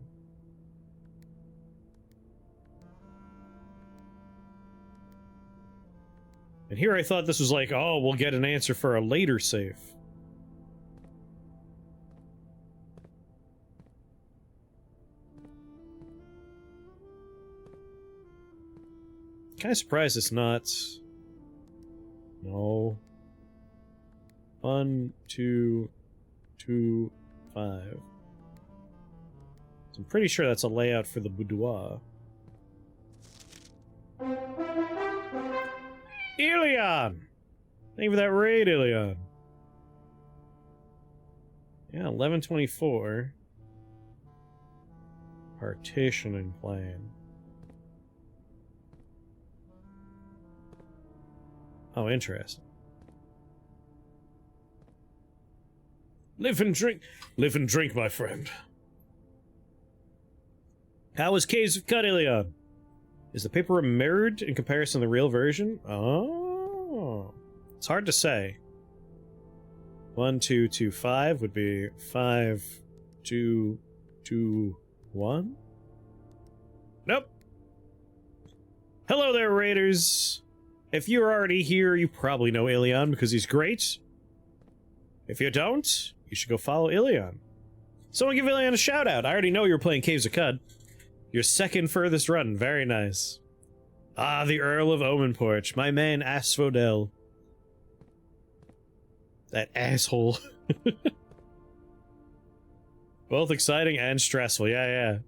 And here I thought this was like, oh, we'll get an answer for a later save. Kind of surprised it's not. No. 1, 2, 2, 5. So I'm pretty sure that's a layout for the boudoir. Ilion! Thank you for that raid, Ilion. Yeah, 1124. Partitioning plan. Oh, interesting. Live and drink, my friend. How was Caves of Ilion? Is the paper mirrored in comparison to the real version? Oh. It's hard to say. 1, 2, 2, 5 would be 5, 2, 2, 1? Nope. Hello there, Raiders. If you're already here, you probably know Ilion because he's great. If you don't, you should go follow Ilion. Someone give Ilion a shout out. I already know you're playing Caves of Cud. Your second furthest run. Very nice. Ah, the Earl of Omenporch. My man Asphodel. That asshole. Both exciting and stressful. Yeah.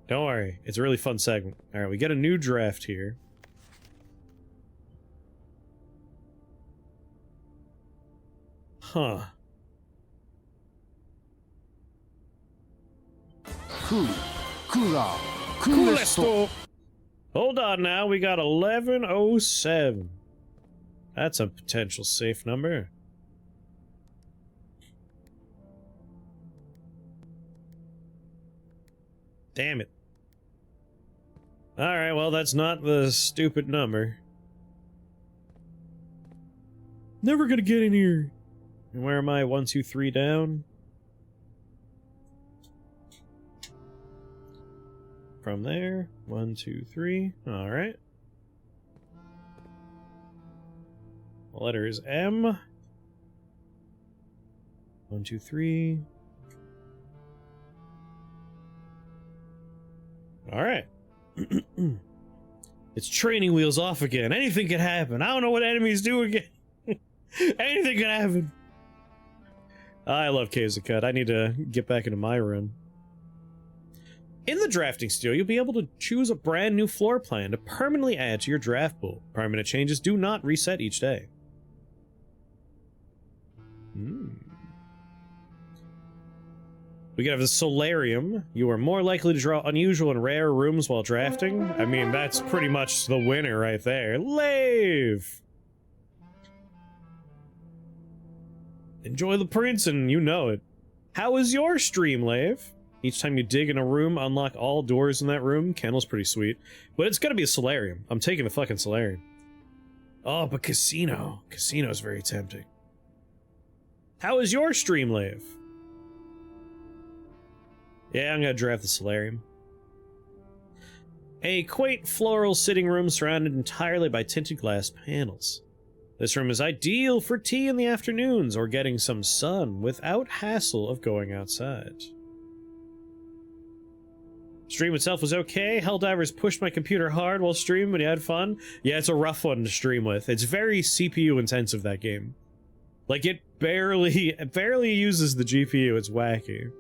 Don't worry. It's a really fun segment. Alright, we get a new draft here. Huh. Cool. Hold on now, we got 1107. That's a potential safe number. Damn it. Alright, well, that's not the stupid number. Never gonna get in here. And where am I? 1, 2, 3 down. From there. 1, 2, 3. Alright. The letter is M. 1, 2, 3. Alright. It's training wheels off again. Anything can happen. I don't know what enemies do again. Anything can happen. I love Caves of Cud. I need to get back into my run. In the drafting studio, you'll be able to choose a brand new floor plan to permanently add to your draft pool. Permanent changes do not reset each day. We could have the solarium. You are more likely to draw unusual and rare rooms while drafting. I mean, that's pretty much the winner right there. Lave! Enjoy the prince and you know it. How is your stream, Lave? Each time you dig in a room, unlock all doors in that room. Candle's pretty sweet. But it's gonna be a solarium. I'm taking the fucking solarium. Oh, but casino. Casino's very tempting. How is your stream, Lave? Yeah, I'm gonna draft the solarium. A quaint floral sitting room surrounded entirely by tinted glass panels. This room is ideal for tea in the afternoons or getting some sun without hassle of going outside. Stream itself was okay. Helldivers pushed my computer hard while streaming, but you had fun. Yeah, it's a rough one to stream with. It's very CPU intensive, that game. Like, it barely uses the GPU. It's wacky.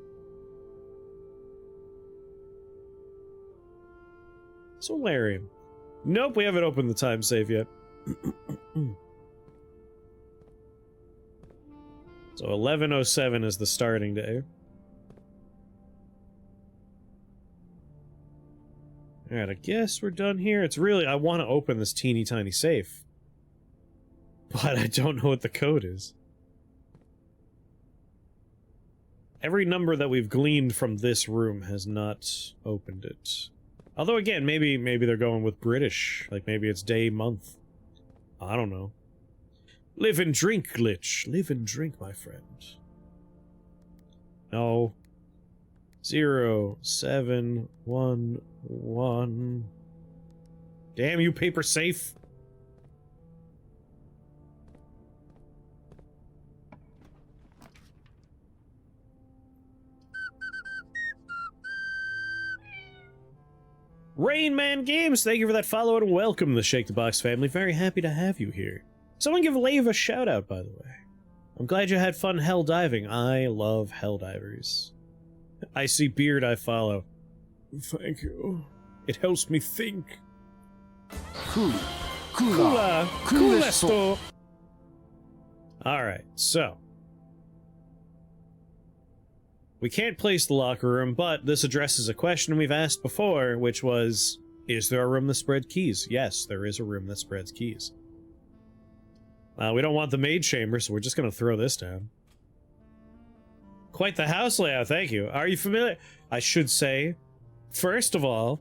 Solarium. Nope, we haven't opened the time save yet. So 1107 is the starting day. Alright, I guess we're done here. It's really, I want to open this teeny tiny safe. But I don't know what the code is. Every number that we've gleaned from this room has not opened it. Although again, maybe they're going with British. Like maybe it's day, month. I don't know. Live and drink, glitch. Live and drink, my friend. No. 0, 7, 1, 1. Damn you, paper safe. Rain Man Games, thank you for that follow and welcome to the Shake the Box family. Very happy to have you here. Someone give Lave a shout out, by the way. I'm glad you had fun hell diving. I love hell divers. I see beard, I follow. Thank you. It helps me think. Cool. Alright, so. We can't place the locker room, but this addresses a question we've asked before, which was, is there a room that spreads keys? Yes, there is a room that spreads keys. We don't want the maid chamber, so we're just gonna throw this down. Quite the house layout, thank you. Are you familiar? I should say, first of all,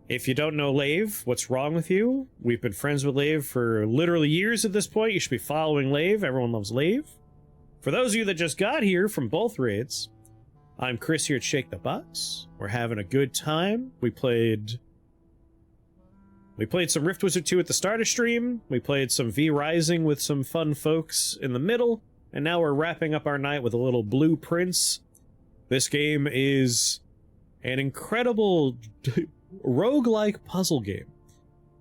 if you don't know Lave, what's wrong with you? We've been friends with Lave for literally years at this point. You should be following Lave. Everyone loves Lave. For those of you that just got here from both raids, I'm Chris here at Shake the Box. We're having a good time. We played some Rift Wizard 2 at the start of stream. We played some V Rising with some fun folks in the middle. And now we're wrapping up our night with a little Blue Prince. This game is an incredible roguelike puzzle game.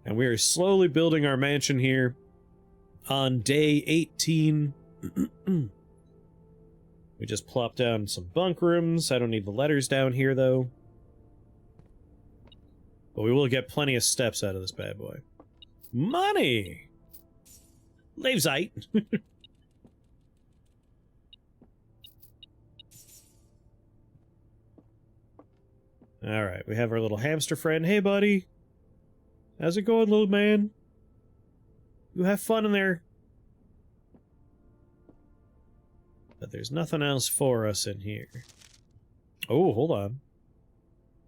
And we are slowly building our mansion here on day 18. We just plopped down some bunk rooms. I don't need the letters down here, though. But we will get plenty of steps out of this bad boy. Money! Lavesite! Alright, we have our little hamster friend. Hey, buddy. How's it going, little man? You have fun in there. But there's nothing else for us in here. Oh, hold on.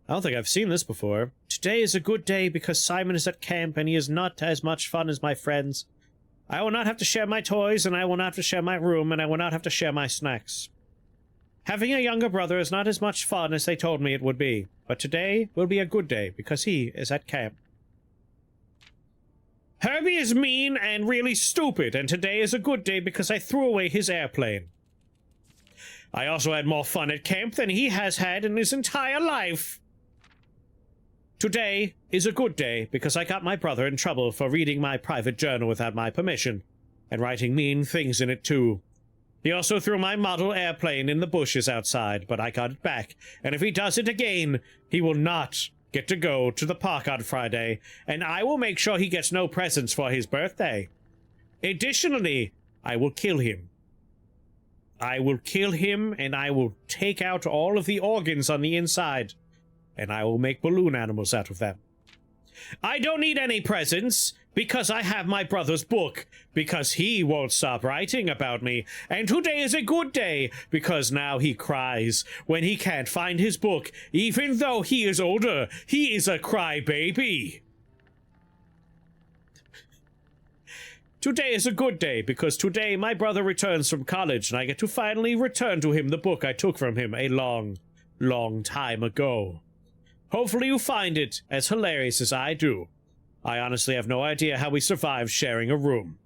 I don't think I've seen this before. Today is a good day because Simon is at camp and he is not as much fun as my friends. I will not have to share my toys, and I will not have to share my room, and I will not have to share my snacks. Having a younger brother is not as much fun as they told me it would be, but today will be a good day because he is at camp. Herbie is mean and really stupid, and today is a good day because I threw away his airplane. I also had more fun at camp than he has had in his entire life. Today is a good day because I got my brother in trouble for reading my private journal without my permission, and writing mean things in it too. He also threw my model airplane in the bushes outside, but I got it back, and if he does it again, he will not get to go to the park on Friday, and I will make sure he gets no presents for his birthday. Additionally, I will kill him. I will kill him, and I will take out all of the organs on the inside, and I will make balloon animals out of them. I don't need any presents, because I have my brother's book, because he won't stop writing about me, and today is a good day, because now he cries when he can't find his book, even though he is older. He is a crybaby. Today is a good day, because today my brother returns from college, and I get to finally return to him the book I took from him a long, long time ago. Hopefully you find it as hilarious as I do. I honestly have no idea how we survived sharing a room.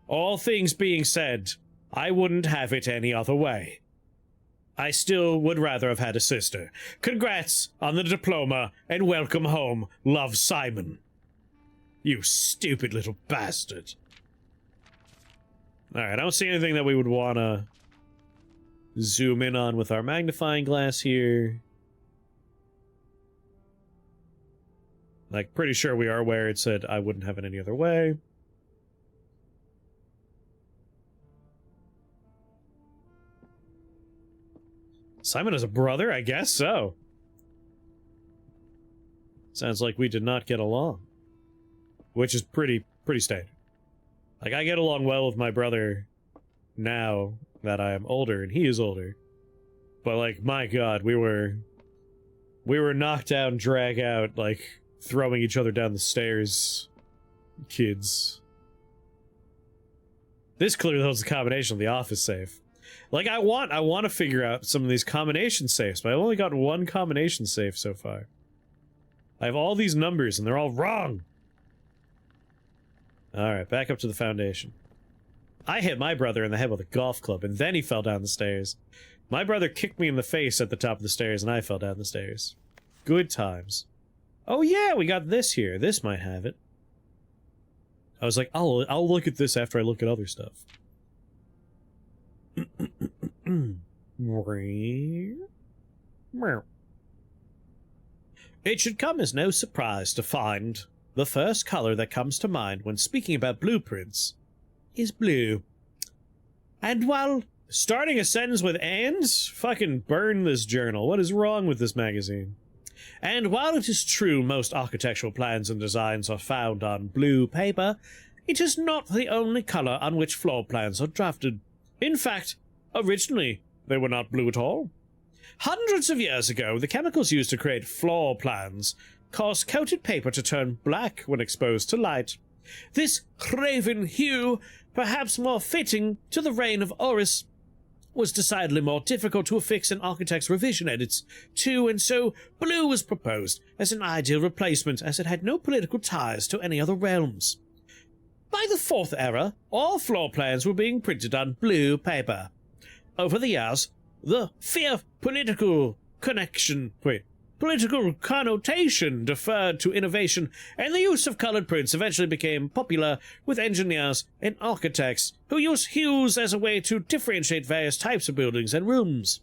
All things being said, I wouldn't have it any other way. I still would rather have had a sister. Congrats on the diploma, and welcome home, love, Simon. You stupid little bastard. Alright, I don't see anything that we would want to zoom in on with our magnifying glass here. Like, pretty sure we are aware it said I wouldn't have it any other way. Simon has a brother? I guess so. Sounds like we did not get along. Which is pretty standard. Like, I get along well with my brother now that I am older, and he is older. But, like, my god, we were knocked down, drag out, like, throwing each other down the stairs. Kids. This clearly holds a combination of the office safe. Like, I want to figure out some of these combination safes, but I've only got one combination safe so far. I have all these numbers, and they're all wrong! Alright, back up to the foundation. I hit my brother in the head with a golf club, and then he fell down the stairs. My brother kicked me in the face at the top of the stairs, and I fell down the stairs. Good times. Oh yeah, we got this here. This might have it. I was like, I'll look at this after I look at other stuff. It should come as no surprise to find the first color that comes to mind when speaking about blueprints is blue. And while starting a sentence with ands? Fucking burn this journal. What is wrong with this magazine? And while it is true most architectural plans and designs are found on blue paper, it is not the only color on which floor plans are drafted. In fact, originally, they were not blue at all. Hundreds of years ago, the chemicals used to create floor plans caused coated paper to turn black when exposed to light. This craven hue, perhaps more fitting to the reign of Horus, was decidedly more difficult to affix in architects' revision edits to, and so blue was proposed as an ideal replacement, as it had no political ties to any other realms. By the Fourth Era, all floor plans were being printed on blue paper. Over the years, the fear political connotation deferred to innovation, and the use of colored prints eventually became popular with engineers and architects who use hues as a way to differentiate various types of buildings and rooms.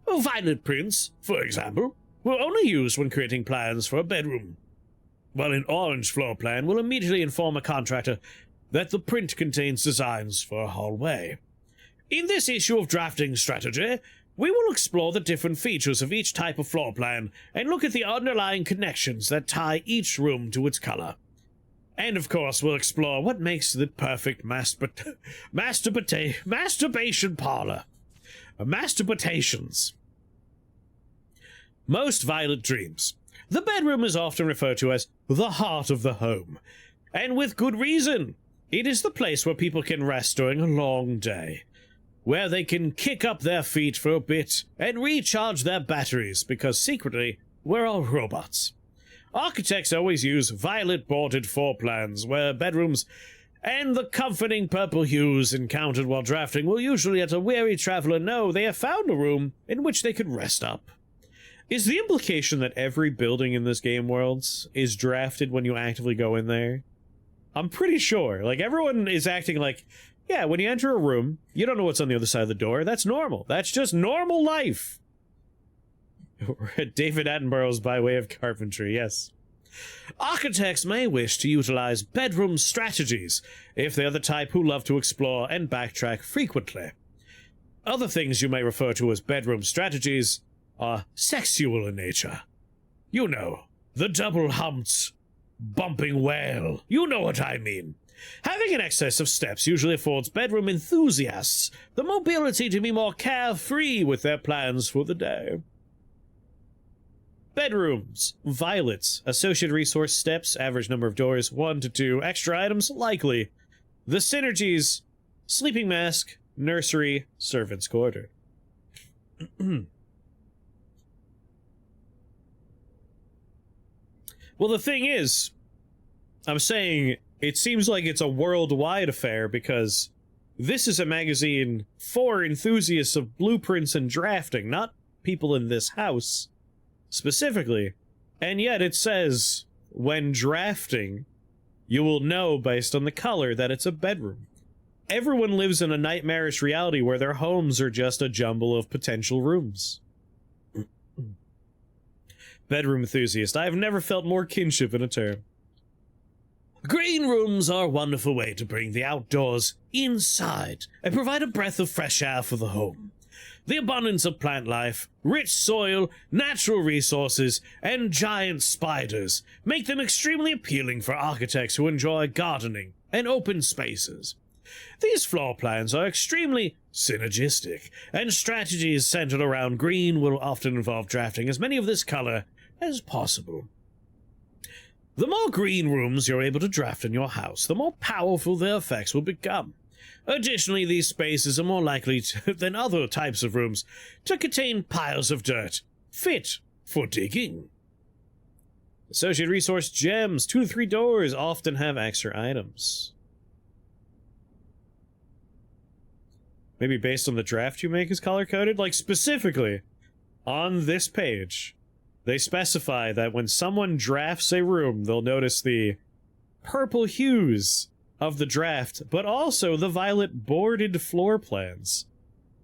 Violet prints, for example, were only used when creating plans for a bedroom, while an orange floor plan will immediately inform a contractor that the print contains designs for a hallway. In this issue of Drafting Strategy, we will explore the different features of each type of floor plan and look at the underlying connections that tie each room to its color. And of course, we'll explore what makes the perfect masturbation parlor. Masturbations. Most violent dreams. The bedroom is often referred to as the heart of the home, and with good reason. It is the place where people can rest during a long day, where they can kick up their feet for a bit and recharge their batteries, because secretly, we're all robots. Architects always use violet bordered floor plans, where bedrooms and the comforting purple hues encountered while drafting will usually let a weary traveler know they have found a room in which they could rest up. Is the implication that every building in this game world is drafted when you actively go in there? I'm pretty sure. Like, everyone is acting like, yeah, when you enter a room, you don't know what's on the other side of the door. That's normal. That's just normal life. David Attenborough's by way of carpentry, yes. Architects may wish to utilize bedroom strategies if they are the type who love to explore and backtrack frequently. Other things you may refer to as bedroom strategies are sexual in nature. You know, the double-humped, bumping whale. You know what I mean. Having an excess of steps usually affords bedroom enthusiasts the mobility to be more carefree with their plans for the day. Bedrooms. Violets. Associated resource steps. Average number of doors, 1 to 2. Extra items, likely. The synergies. Sleeping mask. Nursery. Servant's quarter. Well, the thing is, I'm saying it seems like it's a worldwide affair, because this is a magazine for enthusiasts of blueprints and drafting, not people in this house specifically. And yet it says, when drafting, you will know based on the color that it's a bedroom. Everyone lives in a nightmarish reality where their homes are just a jumble of potential rooms. Bedroom enthusiast. I have never felt more kinship in a term. Green rooms are a wonderful way to bring the outdoors inside and provide a breath of fresh air for the home. The abundance of plant life, rich soil, natural resources, and giant spiders make them extremely appealing for architects who enjoy gardening and open spaces. These floor plans are extremely synergistic, and strategies centered around green will often involve drafting as many of this color as possible. The more green rooms you're able to draft in your house, the more powerful their effects will become. Additionally, these spaces are more likely than other types of rooms to contain piles of dirt, fit for digging. Associated resource gems, 2 to 3 doors often have extra items. Maybe based on the draft you make is color-coded? Like, specifically, on this page, they specify that when someone drafts a room, they'll notice the purple hues of the draft, but also the violet boarded floor plans.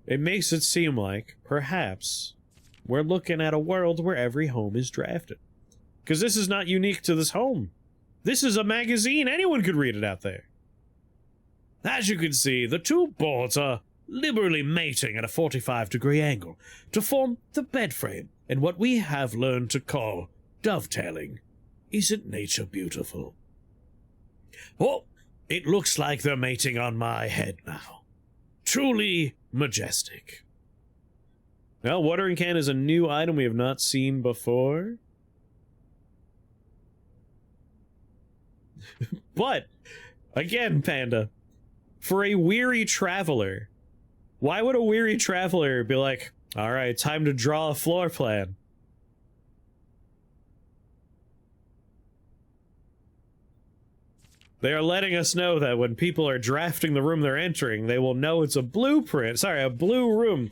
It makes it seem like, perhaps, we're looking at a world where every home is drafted. Because this is not unique to this home. This is a magazine. Anyone could read it out there. As you can see, the two boards are liberally mating at a 45-degree angle to form the bed frame and what we have learned to call dovetailing. Isn't nature beautiful? Oh, it looks like they're mating on my head now. Truly majestic. Well, watering can is a new item we have not seen before. But, again, Panda, for a weary traveler, why would a weary traveler be like, alright, time to draw a floor plan? They are letting us know that when people are drafting the room they're entering, they will know it's a blueprint. Sorry, a blue room.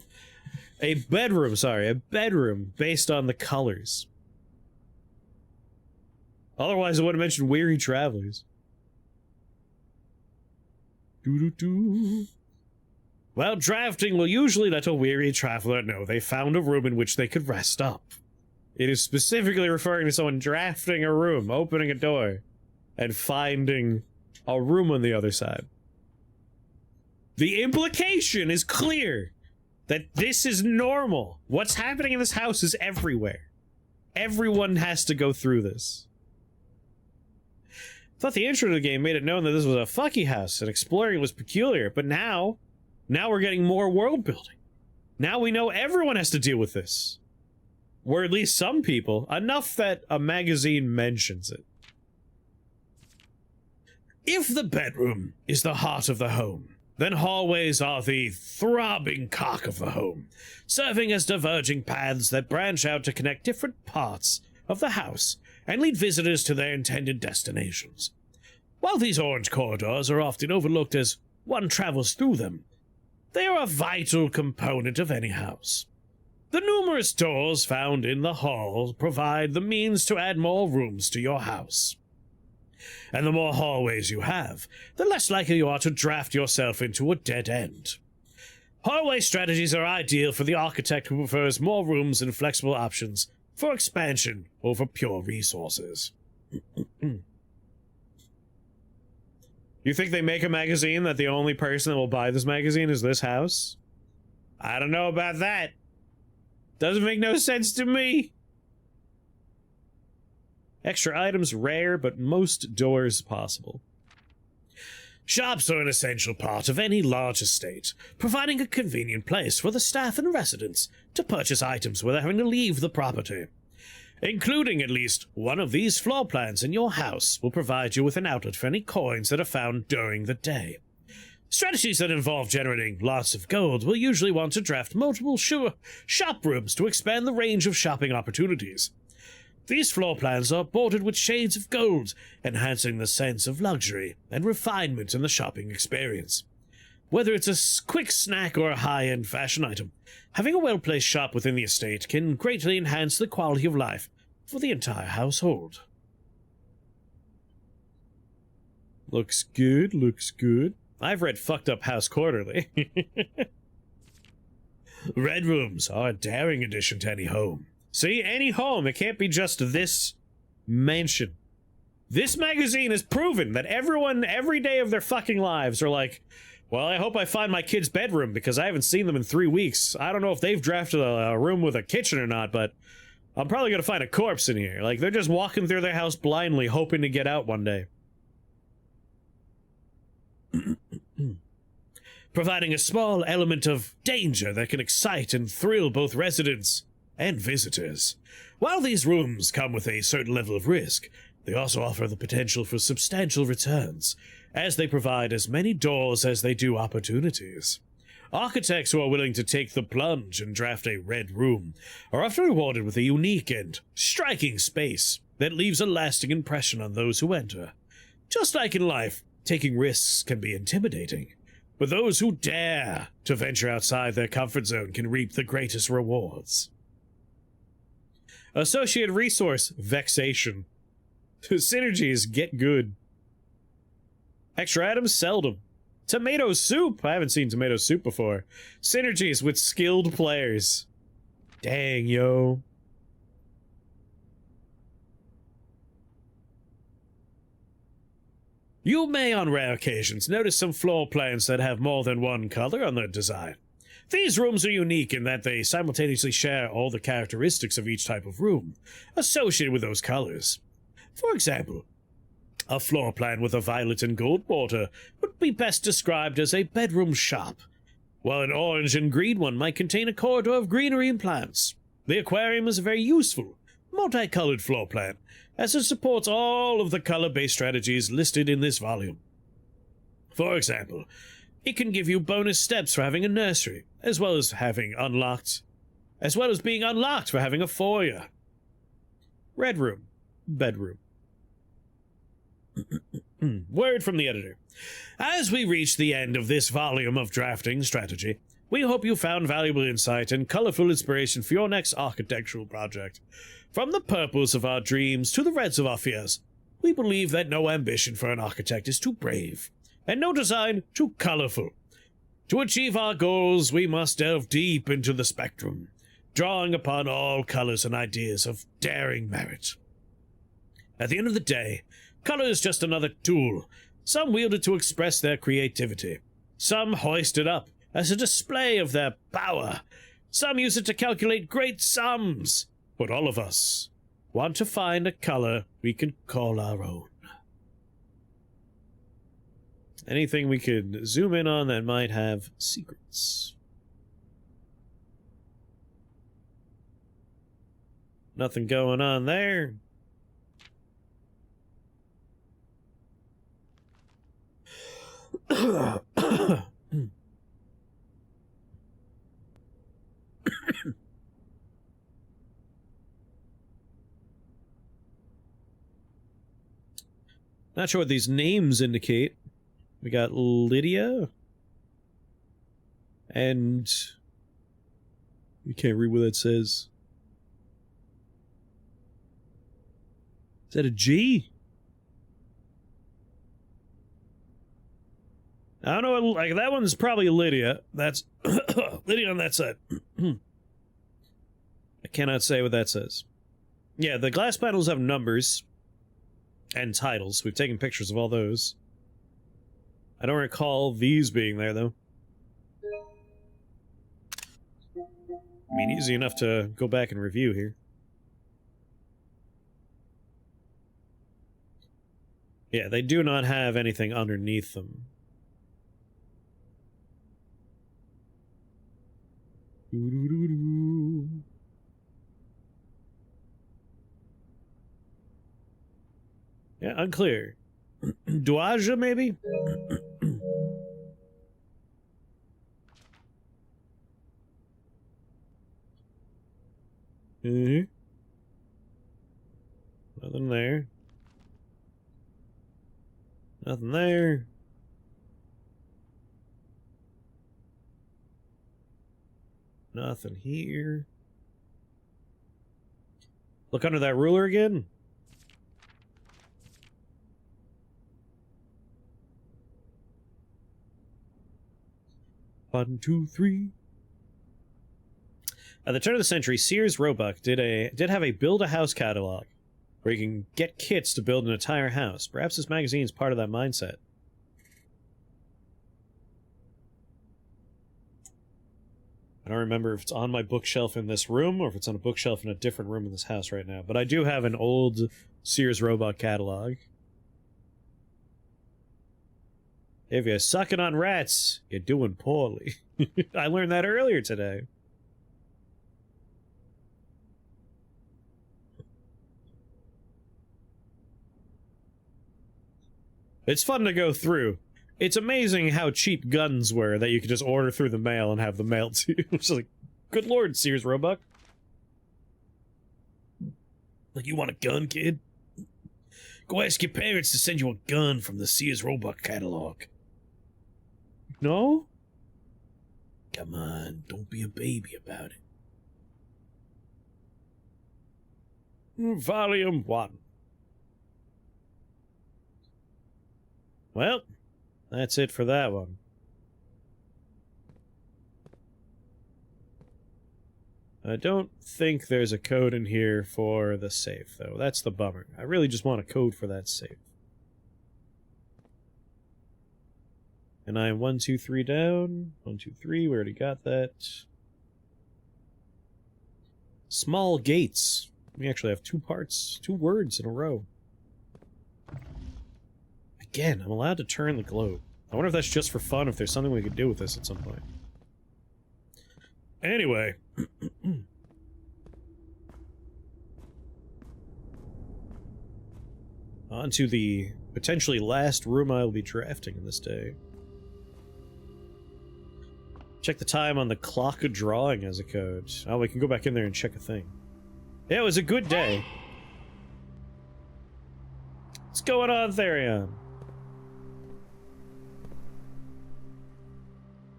A bedroom, sorry, a bedroom based on the colors. Otherwise, it would have mentioned weary travelers. Doo-doo-doo. Well, drafting will usually let a weary traveler know they found a room in which they could rest up. It is specifically referring to someone drafting a room, opening a door, and finding a room on the other side. The implication is clear that this is normal. What's happening in this house is everywhere. Everyone has to go through this. I thought the intro to the game made it known that this was a fucky house and exploring it was peculiar, but now we're getting more world building. Now we know everyone has to deal with this. Or at least some people, enough that a magazine mentions it. If the bedroom is the heart of the home, then hallways are the throbbing cock of the home, serving as diverging paths that branch out to connect different parts of the house and lead visitors to their intended destinations. While these orange corridors are often overlooked as one travels through them, they are a vital component of any house. The numerous doors found in the hall provide the means to add more rooms to your house. And the more hallways you have, the less likely you are to draft yourself into a dead end. Hallway strategies are ideal for the architect who prefers more rooms and flexible options for expansion over pure resources. You think they make a magazine that the only person that will buy this magazine is this house? I don't know about that. Doesn't make no sense to me. Extra items rare, but most doors possible. Shops are an essential part of any large estate, providing a convenient place for the staff and residents to purchase items without having to leave the property. Including at least one of these floor plans in your house will provide you with an outlet for any coins that are found during the day. Strategies that involve generating lots of gold will usually want to draft multiple shop rooms to expand the range of shopping opportunities. These floor plans are bordered with shades of gold, enhancing the sense of luxury and refinement in the shopping experience. Whether it's a quick snack or a high-end fashion item, having a well-placed shop within the estate can greatly enhance the quality of life for the entire household. Looks good, looks good. I've read Fucked Up House Quarterly. Red rooms are a daring addition to any home. See, any home, it can't be just this mansion. This magazine has proven that everyone, every day of their fucking lives, are like, well, I hope I find my kid's bedroom because I haven't seen them in 3 weeks. I don't know if they've drafted a room with a kitchen or not, but I'm probably going to find a corpse in here. Like, they're just walking through their house blindly, hoping to get out one day. Providing a small element of danger that can excite and thrill both residents and visitors. While these rooms come with a certain level of risk, they also offer the potential for substantial returns, as they provide as many doors as they do opportunities. Architects who are willing to take the plunge and draft a red room are often rewarded with a unique and striking space that leaves a lasting impression on those who enter. Just like in life, taking risks can be intimidating, but those who dare to venture outside their comfort zone can reap the greatest rewards. Associated resource, vexation. Synergies, get good. Extra items, seldom. Tomato soup, I haven't seen tomato soup before. Synergies with skilled players. Dang, yo. You may on rare occasions notice some floor plans that have more than one color on their design. These rooms are unique in that they simultaneously share all the characteristics of each type of room associated with those colors. For example, a floor plan with a violet and gold border would be best described as a bedroom shop, while an orange and green one might contain a corridor of greenery and plants. The aquarium is a very useful, multicolored floor plan, as it supports all of the color-based strategies listed in this volume. For example, it can give you bonus steps for having a nursery, as well as being unlocked for having a foyer. Red room, bedroom. Word from the editor. As we reach the end of this volume of drafting strategy, we hope you found valuable insight and colorful inspiration for your next architectural project. From the purples of our dreams to the reds of our fears, we believe that no ambition for an architect is too brave, and no design too colorful. To achieve our goals, we must delve deep into the spectrum, drawing upon all colors and ideas of daring merit. At the end of the day, color is just another tool. Some wield it to express their creativity. Some hoist it up as a display of their power. Some use it to calculate great sums. But all of us want to find a color we can call our own. Anything we could zoom in on that might have secrets. Nothing going on there. Not sure what these names indicate. We got Lydia. And we can't read what that says. Is that a G? I don't know, like that one's probably Lydia. That's Lydia on that side. I cannot say what that says. Yeah, the glass panels have numbers and titles. We've taken pictures of all those. I don't recall these being there, though. I mean, easy enough to go back and review here. Yeah, they do not have anything underneath them. Yeah, unclear. Douaja, maybe? Nothing there. Nothing there. Nothing here. Look under that ruler again. One, two, three. At the turn of the century, Sears Roebuck did have a build-a-house catalog, where you can get kits to build an entire house. Perhaps this magazine is part of that mindset. I don't remember if it's on my bookshelf in this room, or if it's on a bookshelf in a different room in this house right now. But I do have an old Sears Roebuck catalog. If you're sucking on rats, you're doing poorly. I learned that earlier today. It's fun to go through. It's amazing how cheap guns were that you could just order through the mail and have them mailed to you. It's like, good lord, Sears Roebuck. Like, you want a gun, kid? Go ask your parents to send you a gun from the Sears Roebuck catalog. No? Come on, don't be a baby about it. Volume 1. Well, that's it for that one. I don't think there's a code in here for the safe, though. That's the bummer. I really just want a code for that safe. And I'm 1, 2, 3 down. 1, 2, 3. We already got that. Small gates. We actually have 2 parts, 2 words in a row. Again, I'm allowed to turn the globe. I wonder if that's just for fun, if there's something we could do with this at some point. Anyway. On to the potentially last room I'll be drafting in this day. Check the time on the clock of drawing as a code. Oh, we can go back in there and check a thing. Yeah, it was a good day. What's going on, Therion?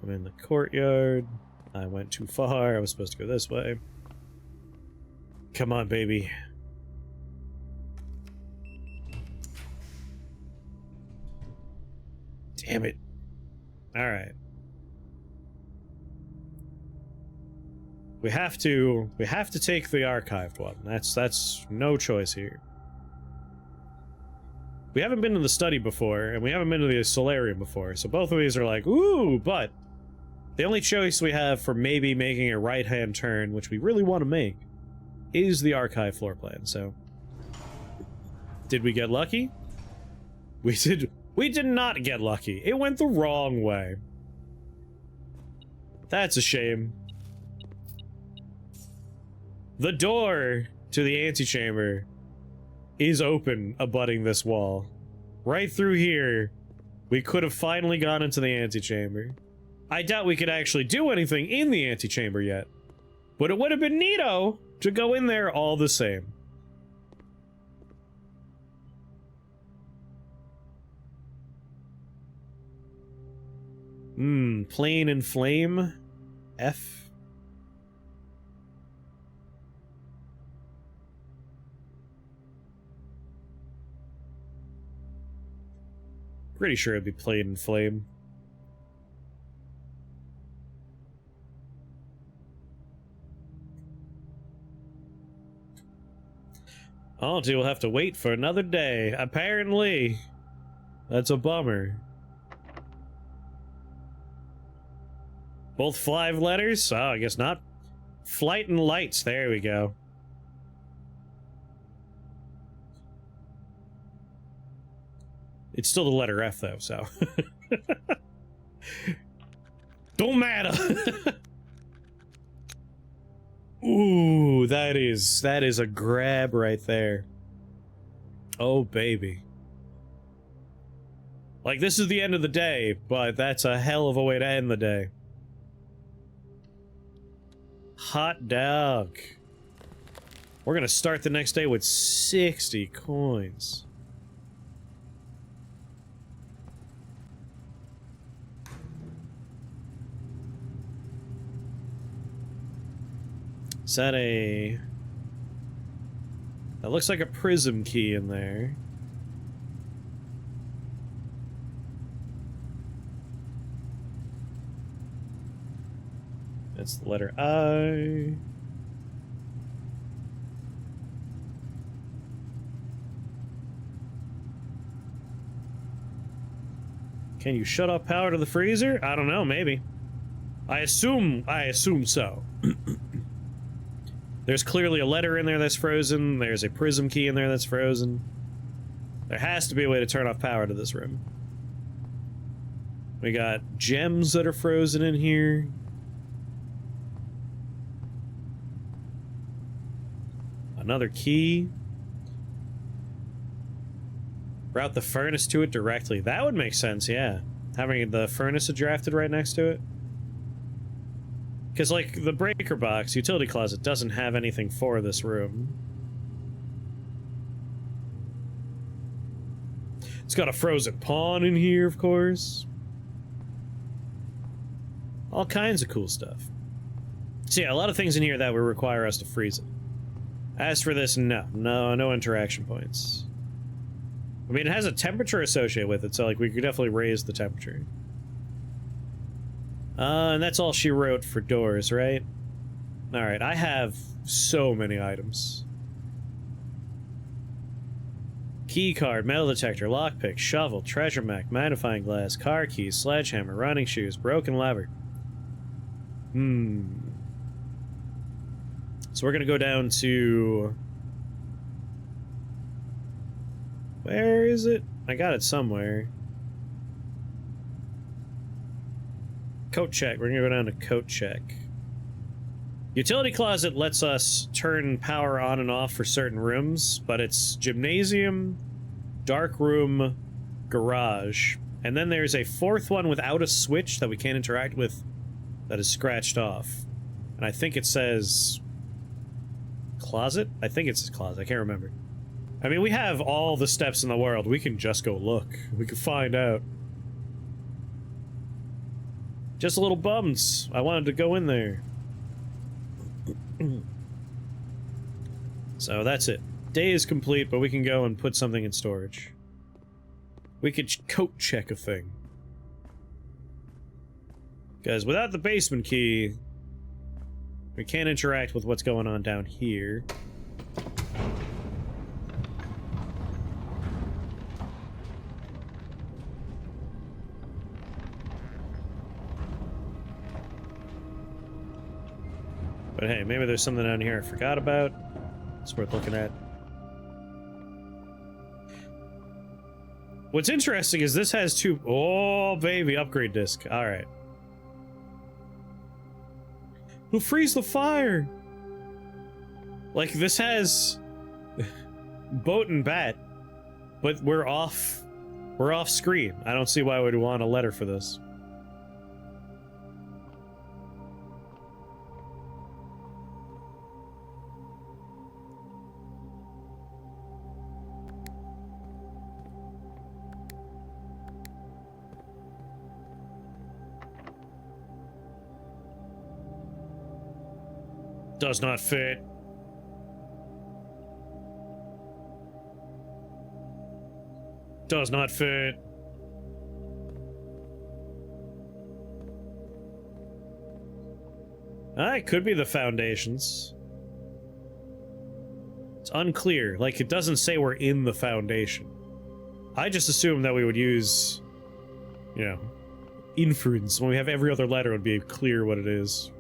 I'm in the courtyard. I went too far. I was supposed to go this way. Come on, baby. Damn it. Alright. We have to take the archived one. That's no choice here. We haven't been to the study before, and we haven't been to the solarium before, so both of these are like, ooh, but the only choice we have for maybe making a right-hand turn, which we really want to make, is the archive floor plan, so... Did we get lucky? We did not get lucky. It went the wrong way. That's a shame. The door to the antechamber is open, abutting this wall. Right through here, we could have finally gone into the antechamber. I doubt we could actually do anything in the antechamber yet, but it would have been neato to go in there all the same. Plane and flame? F? Pretty sure it'd be plane and flame. Auntie will have to wait for another day, apparently. That's a bummer. Both 5 letters? Oh, I guess not. Flight and lights, there we go. It's still the letter F, though, so... Don't matter! Ooh, that is a grab right there. Oh, baby. Like, this is the end of the day, but that's a hell of a way to end the day. Hot dog. We're gonna start the next day with 60 coins. Is that a... That looks like a prism key in there. That's the letter I. Can you shut off power to the freezer? I don't know, maybe. I assume so. There's clearly a letter in there that's frozen. There's a prism key in there that's frozen. There has to be a way to turn off power to this room. We got gems that are frozen in here. Another key. Route the furnace to it directly. That would make sense, yeah. Having the furnace drafted right next to it. Because, like, the breaker box, utility closet, doesn't have anything for this room. It's got a frozen pawn in here, of course. All kinds of cool stuff. So yeah, a lot of things in here that would require us to freeze it. As for this, no interaction points. I mean, it has a temperature associated with it, so like we could definitely raise the temperature. And that's all she wrote for doors, right? Alright, I have so many items. Key card, metal detector, lockpick, shovel, treasure mech, magnifying glass, car keys, sledgehammer, running shoes, broken lever. So we're gonna go down to... Where is it? I got it somewhere. Coat check. We're gonna go down to coat check. Utility closet lets us turn power on and off for certain rooms, but it's gymnasium, dark room, garage. And then there's a fourth one without a switch that we can't interact with that is scratched off. And I think it says... closet? I think it says closet. I can't remember. I mean, we have all the steps in the world. We can just go look. We can find out. Just a little bums. I wanted to go in there. So that's it. Day is complete, but we can go and put something in storage. We could coat check a thing. Because without the basement key, we can't interact with what's going on down here. But hey, maybe there's something down here I forgot about. It's worth looking at. What's interesting is this has two... Oh, baby, upgrade disc. Alright. We'll freeze the fire! Like, this has... boat and bat, but we're off... we're off screen. I don't see why we'd want a letter for this. Does not fit. Does not fit. It could be the foundations. It's unclear. Like, it doesn't say we're in the foundation. I just assumed that we would use, you know, inference. When we have every other letter, it would be clear what it is.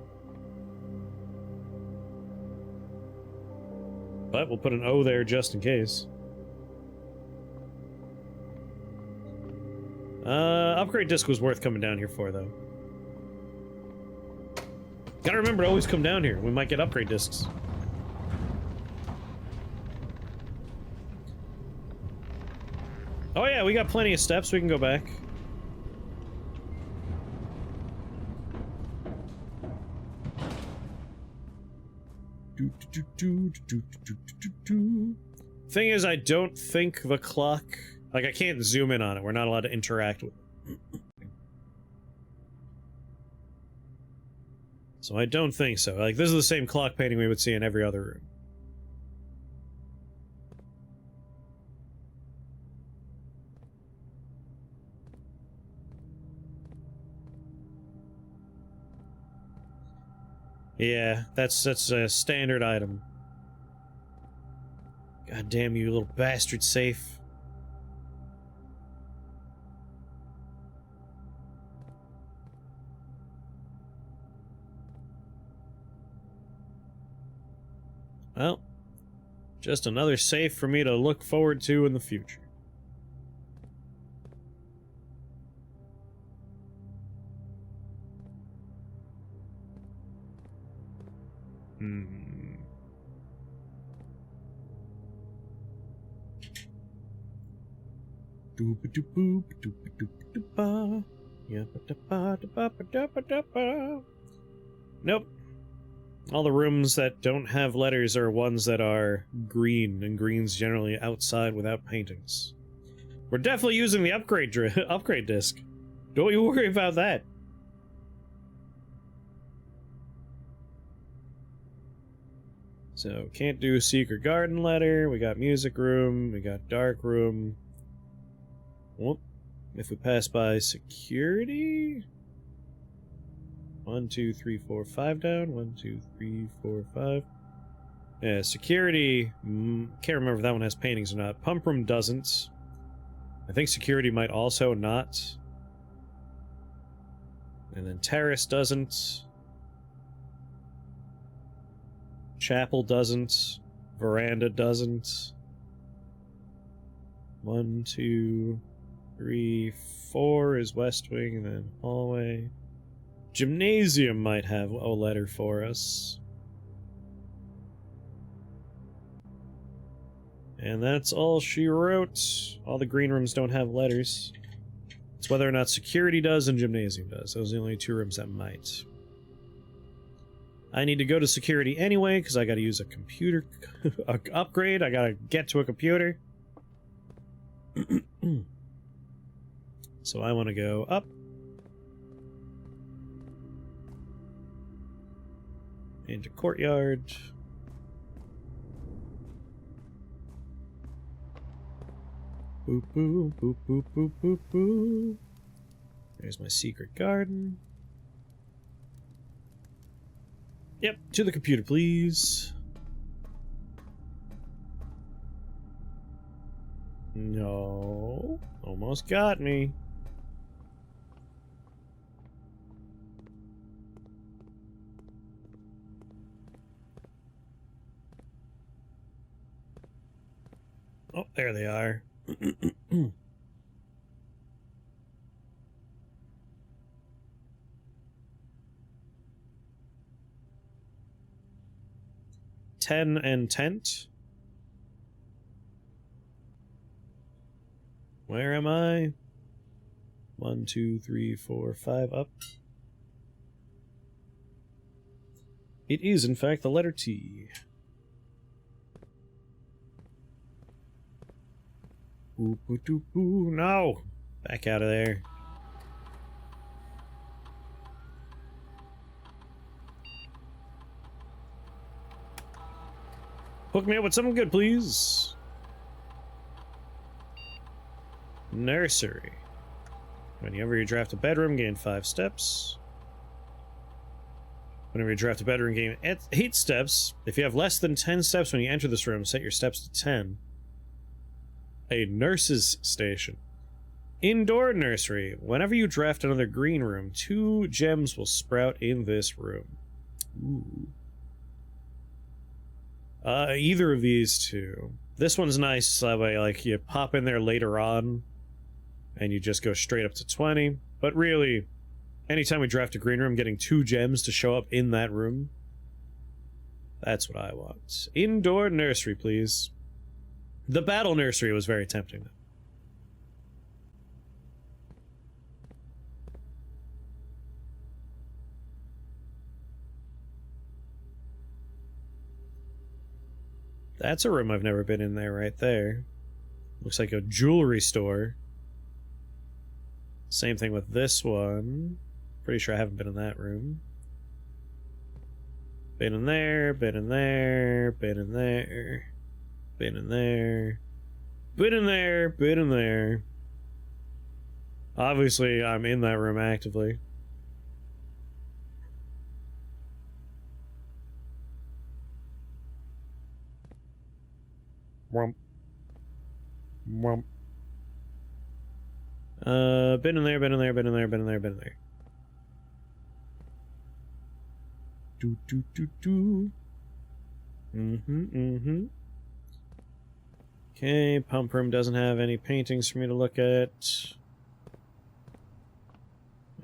But we'll put an O there just in case. Upgrade disc was worth coming down here for, though. Gotta remember to always come down here. We might get upgrade discs. Oh yeah, we got plenty of steps. We can go back. Thing is, I don't think the clock... like, I can't zoom in on it. We're not allowed to interact with it. So I don't think so. Like, this is the same clock painting we would see in every other room. Yeah, that's a standard item. God damn you, little bastard safe. Well, just another safe for me to look forward to in the future. Nope. All the rooms that don't have letters are ones that are green, and green's generally outside without paintings. We're definitely using the upgrade disc. Don't you worry about that. So, can't do secret garden letter, we got music room, we got dark room. Well, if we pass by security... 1, 2, 3, 4, 5 down. 1, 2, 3, 4, 5. Yeah, security... can't remember if that one has paintings or not. Pump room doesn't. I think security might also not. And then terrace doesn't. Chapel doesn't. Veranda doesn't. 1, 2, 3, 4 is west wing, and then hallway. Gymnasium might have a letter for us. And that's all she wrote. All the green rooms don't have letters. It's whether or not security does and gymnasium does. Those are the only two rooms that might. I need to go to security anyway, because I gotta use a computer upgrade. I gotta get to a computer. So I want to go up. Into courtyard. Boop, boop, boop, boop, boop, boop, boop. There's my secret garden. Yep, to the computer, please. No. Almost got me. Oh, there they are. Ten and tent. Where am I? 1, 2, 3, 4, 5 up. It is, in fact, the letter T. Boop, boop, boop, boop. No! Back out of there. Hook me up with something good, please. Nursery. Whenever you draft a bedroom, gain 5 steps. Whenever you draft a bedroom, gain 8 steps. If you have less than 10 steps when you enter this room, set your steps to 10. A nurse's station. Indoor nursery. Whenever you draft another green room, 2 gems will sprout in this room. Ooh. Either of these two. This one's nice, that way, like, you pop in there later on, and you just go straight up to 20. But really, anytime we draft a green room, getting 2 gems to show up in that room, that's what I want. Indoor nursery, please. The battle nursery was very tempting. That's a room I've never been in there right there. Looks like a jewelry store. Same thing with this one. Pretty sure I haven't been in that room. Been in there, been in there, been in there, been in there, been in there, been in there. Obviously, I'm in that room actively. Womp. Womp. Been in there, been in there, been in there, been in there, been in there. Do do do do. Okay, pump room doesn't have any paintings for me to look at.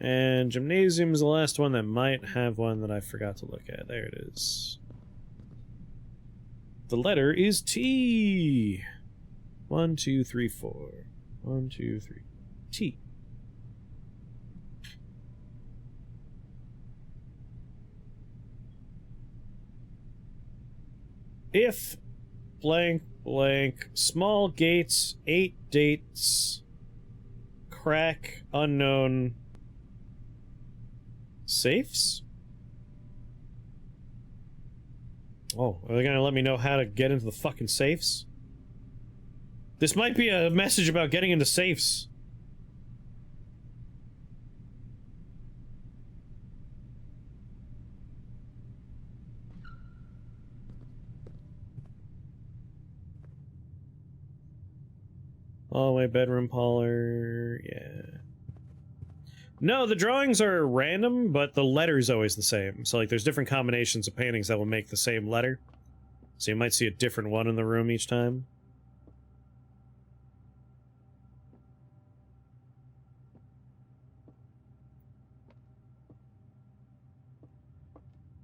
And gymnasium is the last one that might have one that I forgot to look at. There it is. The letter is T. 1, 2, 3, 4. 1, 2, 3. T. If blank blank small gates 8 dates crack unknown safes. Oh, are they gonna let me know how to get into the fucking safes? This might be a message about getting into safes. Hallway, bedroom, parlor, yeah. No, the drawings are random, but the letter's always the same. So, like, there's different combinations of paintings that will make the same letter. So you might see a different one in the room each time.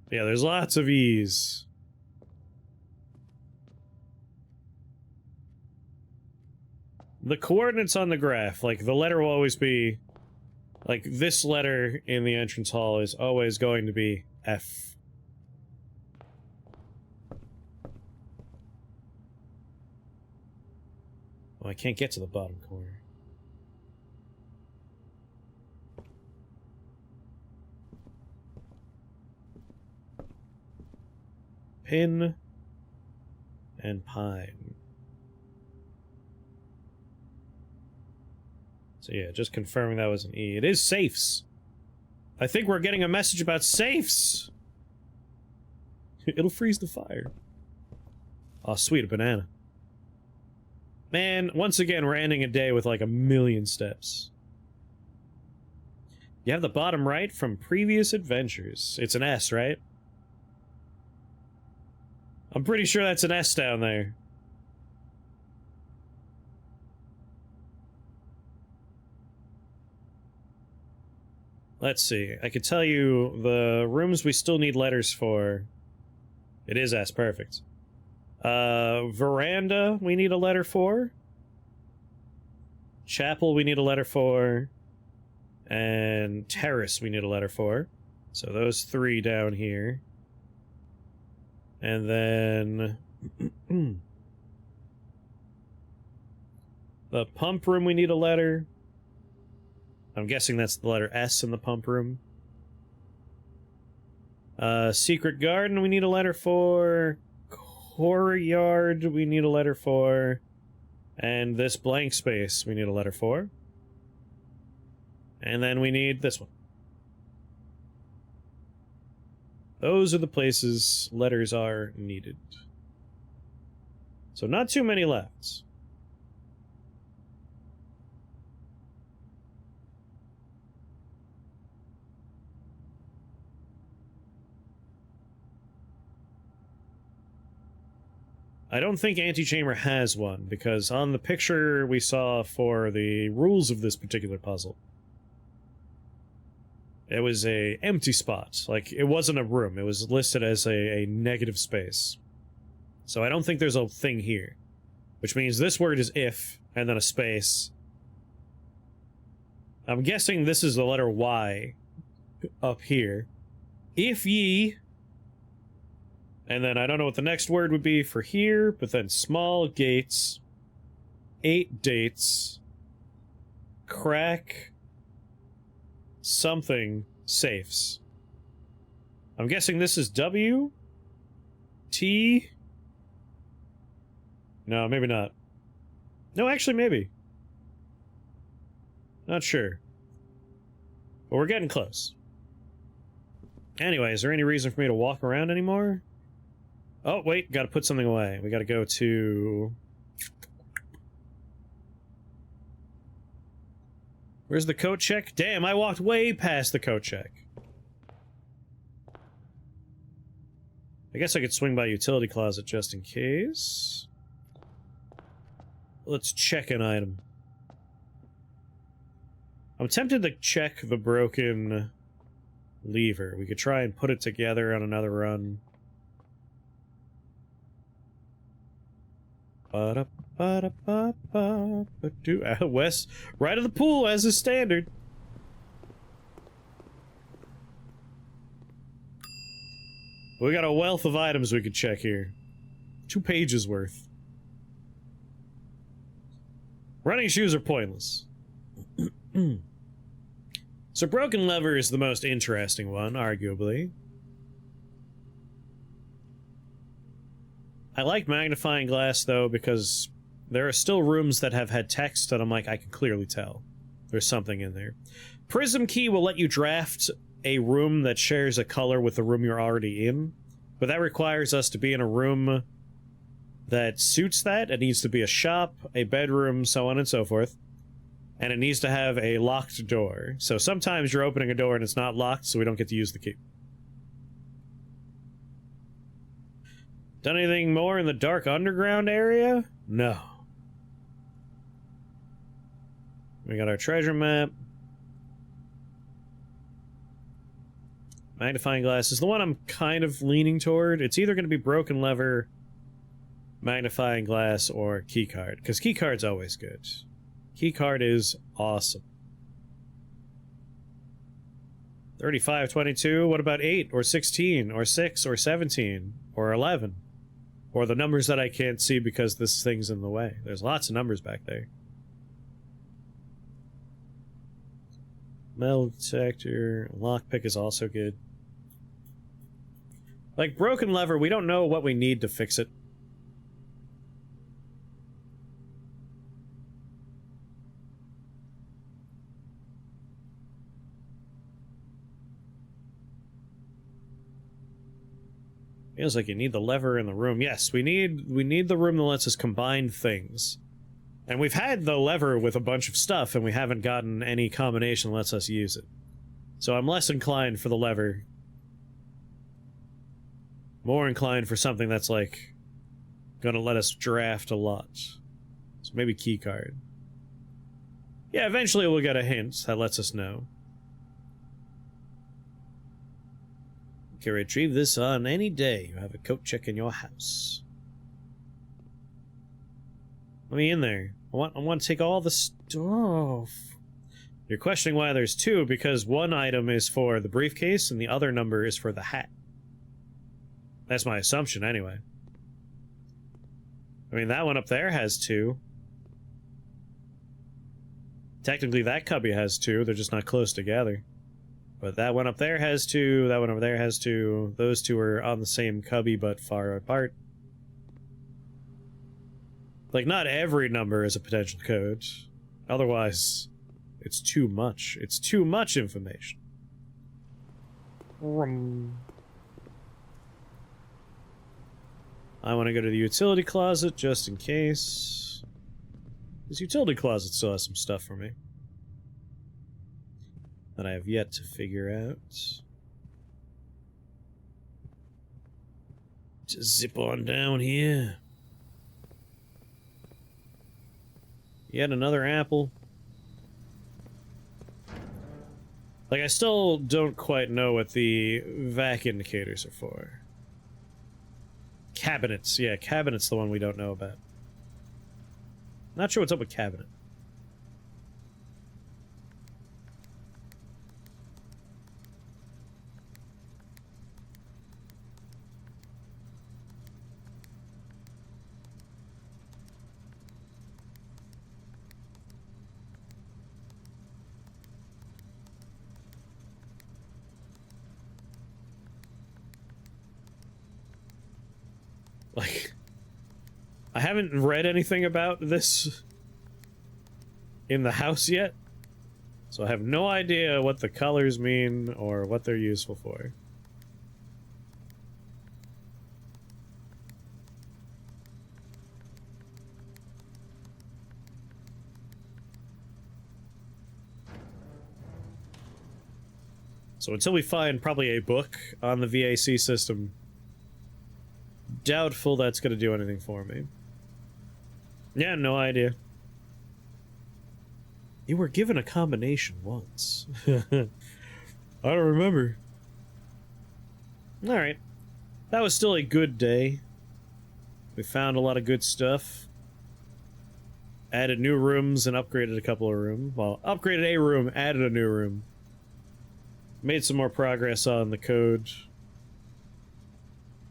Yeah, there's lots of E's. The coordinates on the graph, like, the letter will always be... Like, this letter in the entrance hall is always going to be F. Oh, I can't get to the bottom corner. Pin and pine. So yeah, just confirming that was an E. It is safes. I think we're getting a message about safes. It'll freeze the fire. Oh, sweet, a banana. Man, once again, we're ending a day with like 1,000,000 steps. You have the bottom right from previous adventures. It's an S, right? I'm pretty sure that's an S down there. Let's see. I could tell you the rooms we still need letters for. It is S, perfect. Veranda, we need a letter for. Chapel, we need a letter for. And terrace, we need a letter for. So those 3 down here. And then... the pump room, we need a letter. I'm guessing that's the letter S in the pump room. Secret garden, we need a letter for. Courtyard, we need a letter for. And this blank space, we need a letter for. And then we need this one. Those are the places letters are needed. So not too many left. I don't think Antechamber has one, because on the picture we saw for the rules of this particular puzzle, it was a empty spot. Like, it wasn't a room. It was listed as a negative space. So I don't think there's a thing here. Which means this word is if, and then a space. I'm guessing this is the letter Y up here. If ye... And then I don't know what the next word would be for here, but then small gates, 8 dates, crack, something, safes. I'm guessing this is W? T? No, maybe not. No, actually, maybe. Not sure. But we're getting close. Anyway, is there any reason for me to walk around anymore? Oh, wait, gotta put something away. We gotta go to... Where's the coat check? Damn, I walked way past the coat check. I guess I could swing by utility closet just in case. Let's check an item. I'm tempted to check the broken lever. We could try and put it together on another run. West, right of the pool as is standard. We got a wealth of items we could check here. 2 pages worth. Running shoes are pointless. So broken lever is the most interesting one, arguably. I like magnifying glass, though, because there are still rooms that have had text that I'm like, I can clearly tell. There's something in there. Prism key will let you draft a room that shares a color with the room you're already in, but that requires us to be in a room that suits that. It needs to be a shop, a bedroom, so on and so forth. And it needs to have a locked door. So sometimes you're opening a door and it's not locked, so we don't get to use the key. Done anything more in the dark underground area? No. We got our treasure map. Magnifying glass is the one I'm kind of leaning toward. It's either going to be broken lever, magnifying glass, or keycard. Because keycard's always good. Keycard is awesome. 35, 22, what about 8, or 16, or 6, or 17, or 11? Or the numbers that I can't see because this thing's in the way. There's lots of numbers back there. Metal detector, lockpick is also good. Like, broken lever, we don't know what we need to fix it. Feels like you need the lever in the room. Yes, we need the room that lets us combine things. And we've had the lever with a bunch of stuff, and we haven't gotten any combination that lets us use it. So I'm less inclined for the lever. More inclined for something that's, like, gonna let us draft a lot. So maybe keycard. Yeah, eventually we'll get a hint that lets us know. You can retrieve this on any day you have a coat check in your house. Let me in there. I want to take all the stuff. You're questioning why there's two, because one item is for the briefcase and the other number is for the hat. That's my assumption, anyway. I mean, that one up there has 2. Technically, that cubby has 2. They're just not close together. But that one up there has 2. That one over there has 2. Those 2 are on the same cubby, but far apart. Like, not every number is a potential code. Otherwise, it's too much. It's too much information. I want to go to the utility closet just in case. This utility closet still has some stuff for me that I have yet to figure out. Just zip on down here. Yet another apple. Like, I still don't quite know what the vac indicators are for. Cabinets. Yeah, cabinet's the one we don't know about. Not sure what's up with cabinet. Like, I haven't read anything about this in the house yet, so I have no idea what the colors mean or what they're useful for. So until we find probably a book on the VAC system, doubtful that's going to do anything for me. Yeah, no idea. You were given a combination once. I don't remember. Alright. That was still a good day. We found a lot of good stuff. Added new rooms and upgraded a couple of rooms. Well, upgraded a room, added a new room. Made some more progress on the code.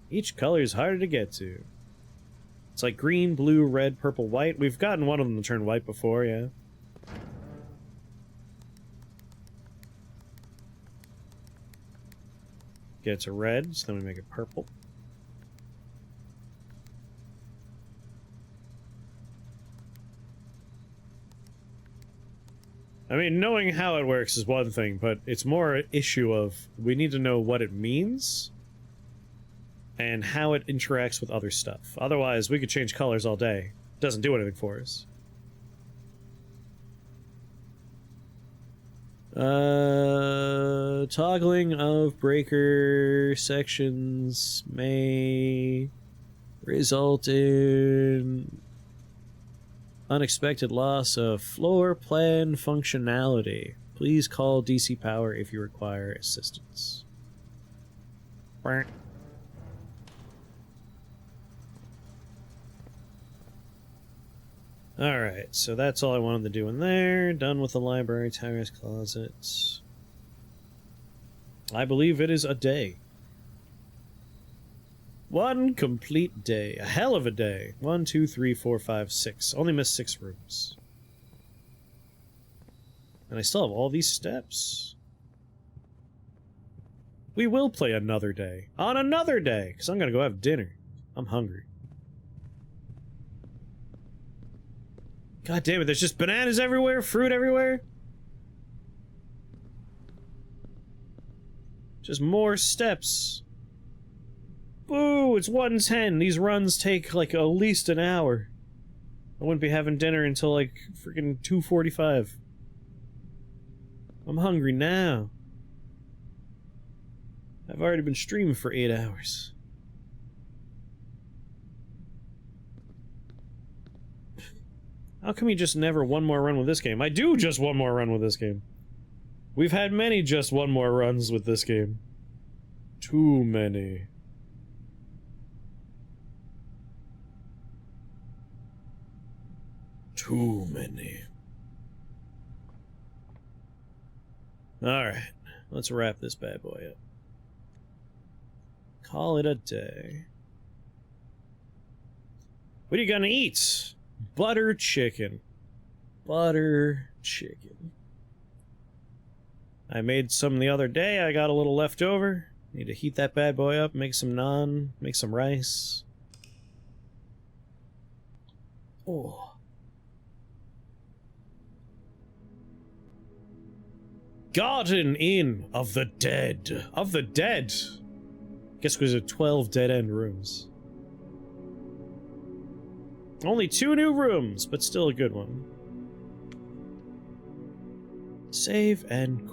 Each color is harder to get to. It's like green, blue, red, purple, white. We've gotten one of them to turn white before, yeah. Get it to red, so then we make it purple. I mean, knowing how it works is one thing, but it's more an issue of we need to know what it means and how it interacts with other stuff. Otherwise, we could change colors all day. It doesn't do anything for us. Toggling of breaker sections may result in unexpected loss of floor plan functionality. Please call DC Power if you require assistance. Alright, so that's all I wanted to do in there. Done with the library, Tyrus closets. I believe it is a day. One complete day. A hell of a day. 1, 2, 3, 4, 5, 6. Only missed 6 rooms. And I still have all these steps. We will play another day. On another day! Because I'm gonna go have dinner. I'm hungry. God damn it, there's just bananas everywhere, fruit everywhere. Just more steps. Boo, it's 1:10. These runs take like at least an hour. I wouldn't be having dinner until like freaking 2:45. I'm hungry now. I've already been streaming for 8 hours. How come you just never one more run with this game? I do just one more run with this game. We've had many just one more runs with this game. Too many. Too many. Alright, let's wrap this bad boy up. Call it a day. What are you gonna eat? Butter chicken. Butter chicken. I made some the other day. I got a little left over. Need to heat that bad boy up, make some naan, make some rice. Oh. Garden Inn of the Dead. Of the Dead. Guess because there are 12 dead-end rooms. Only 2 new rooms, but still a good one. Save and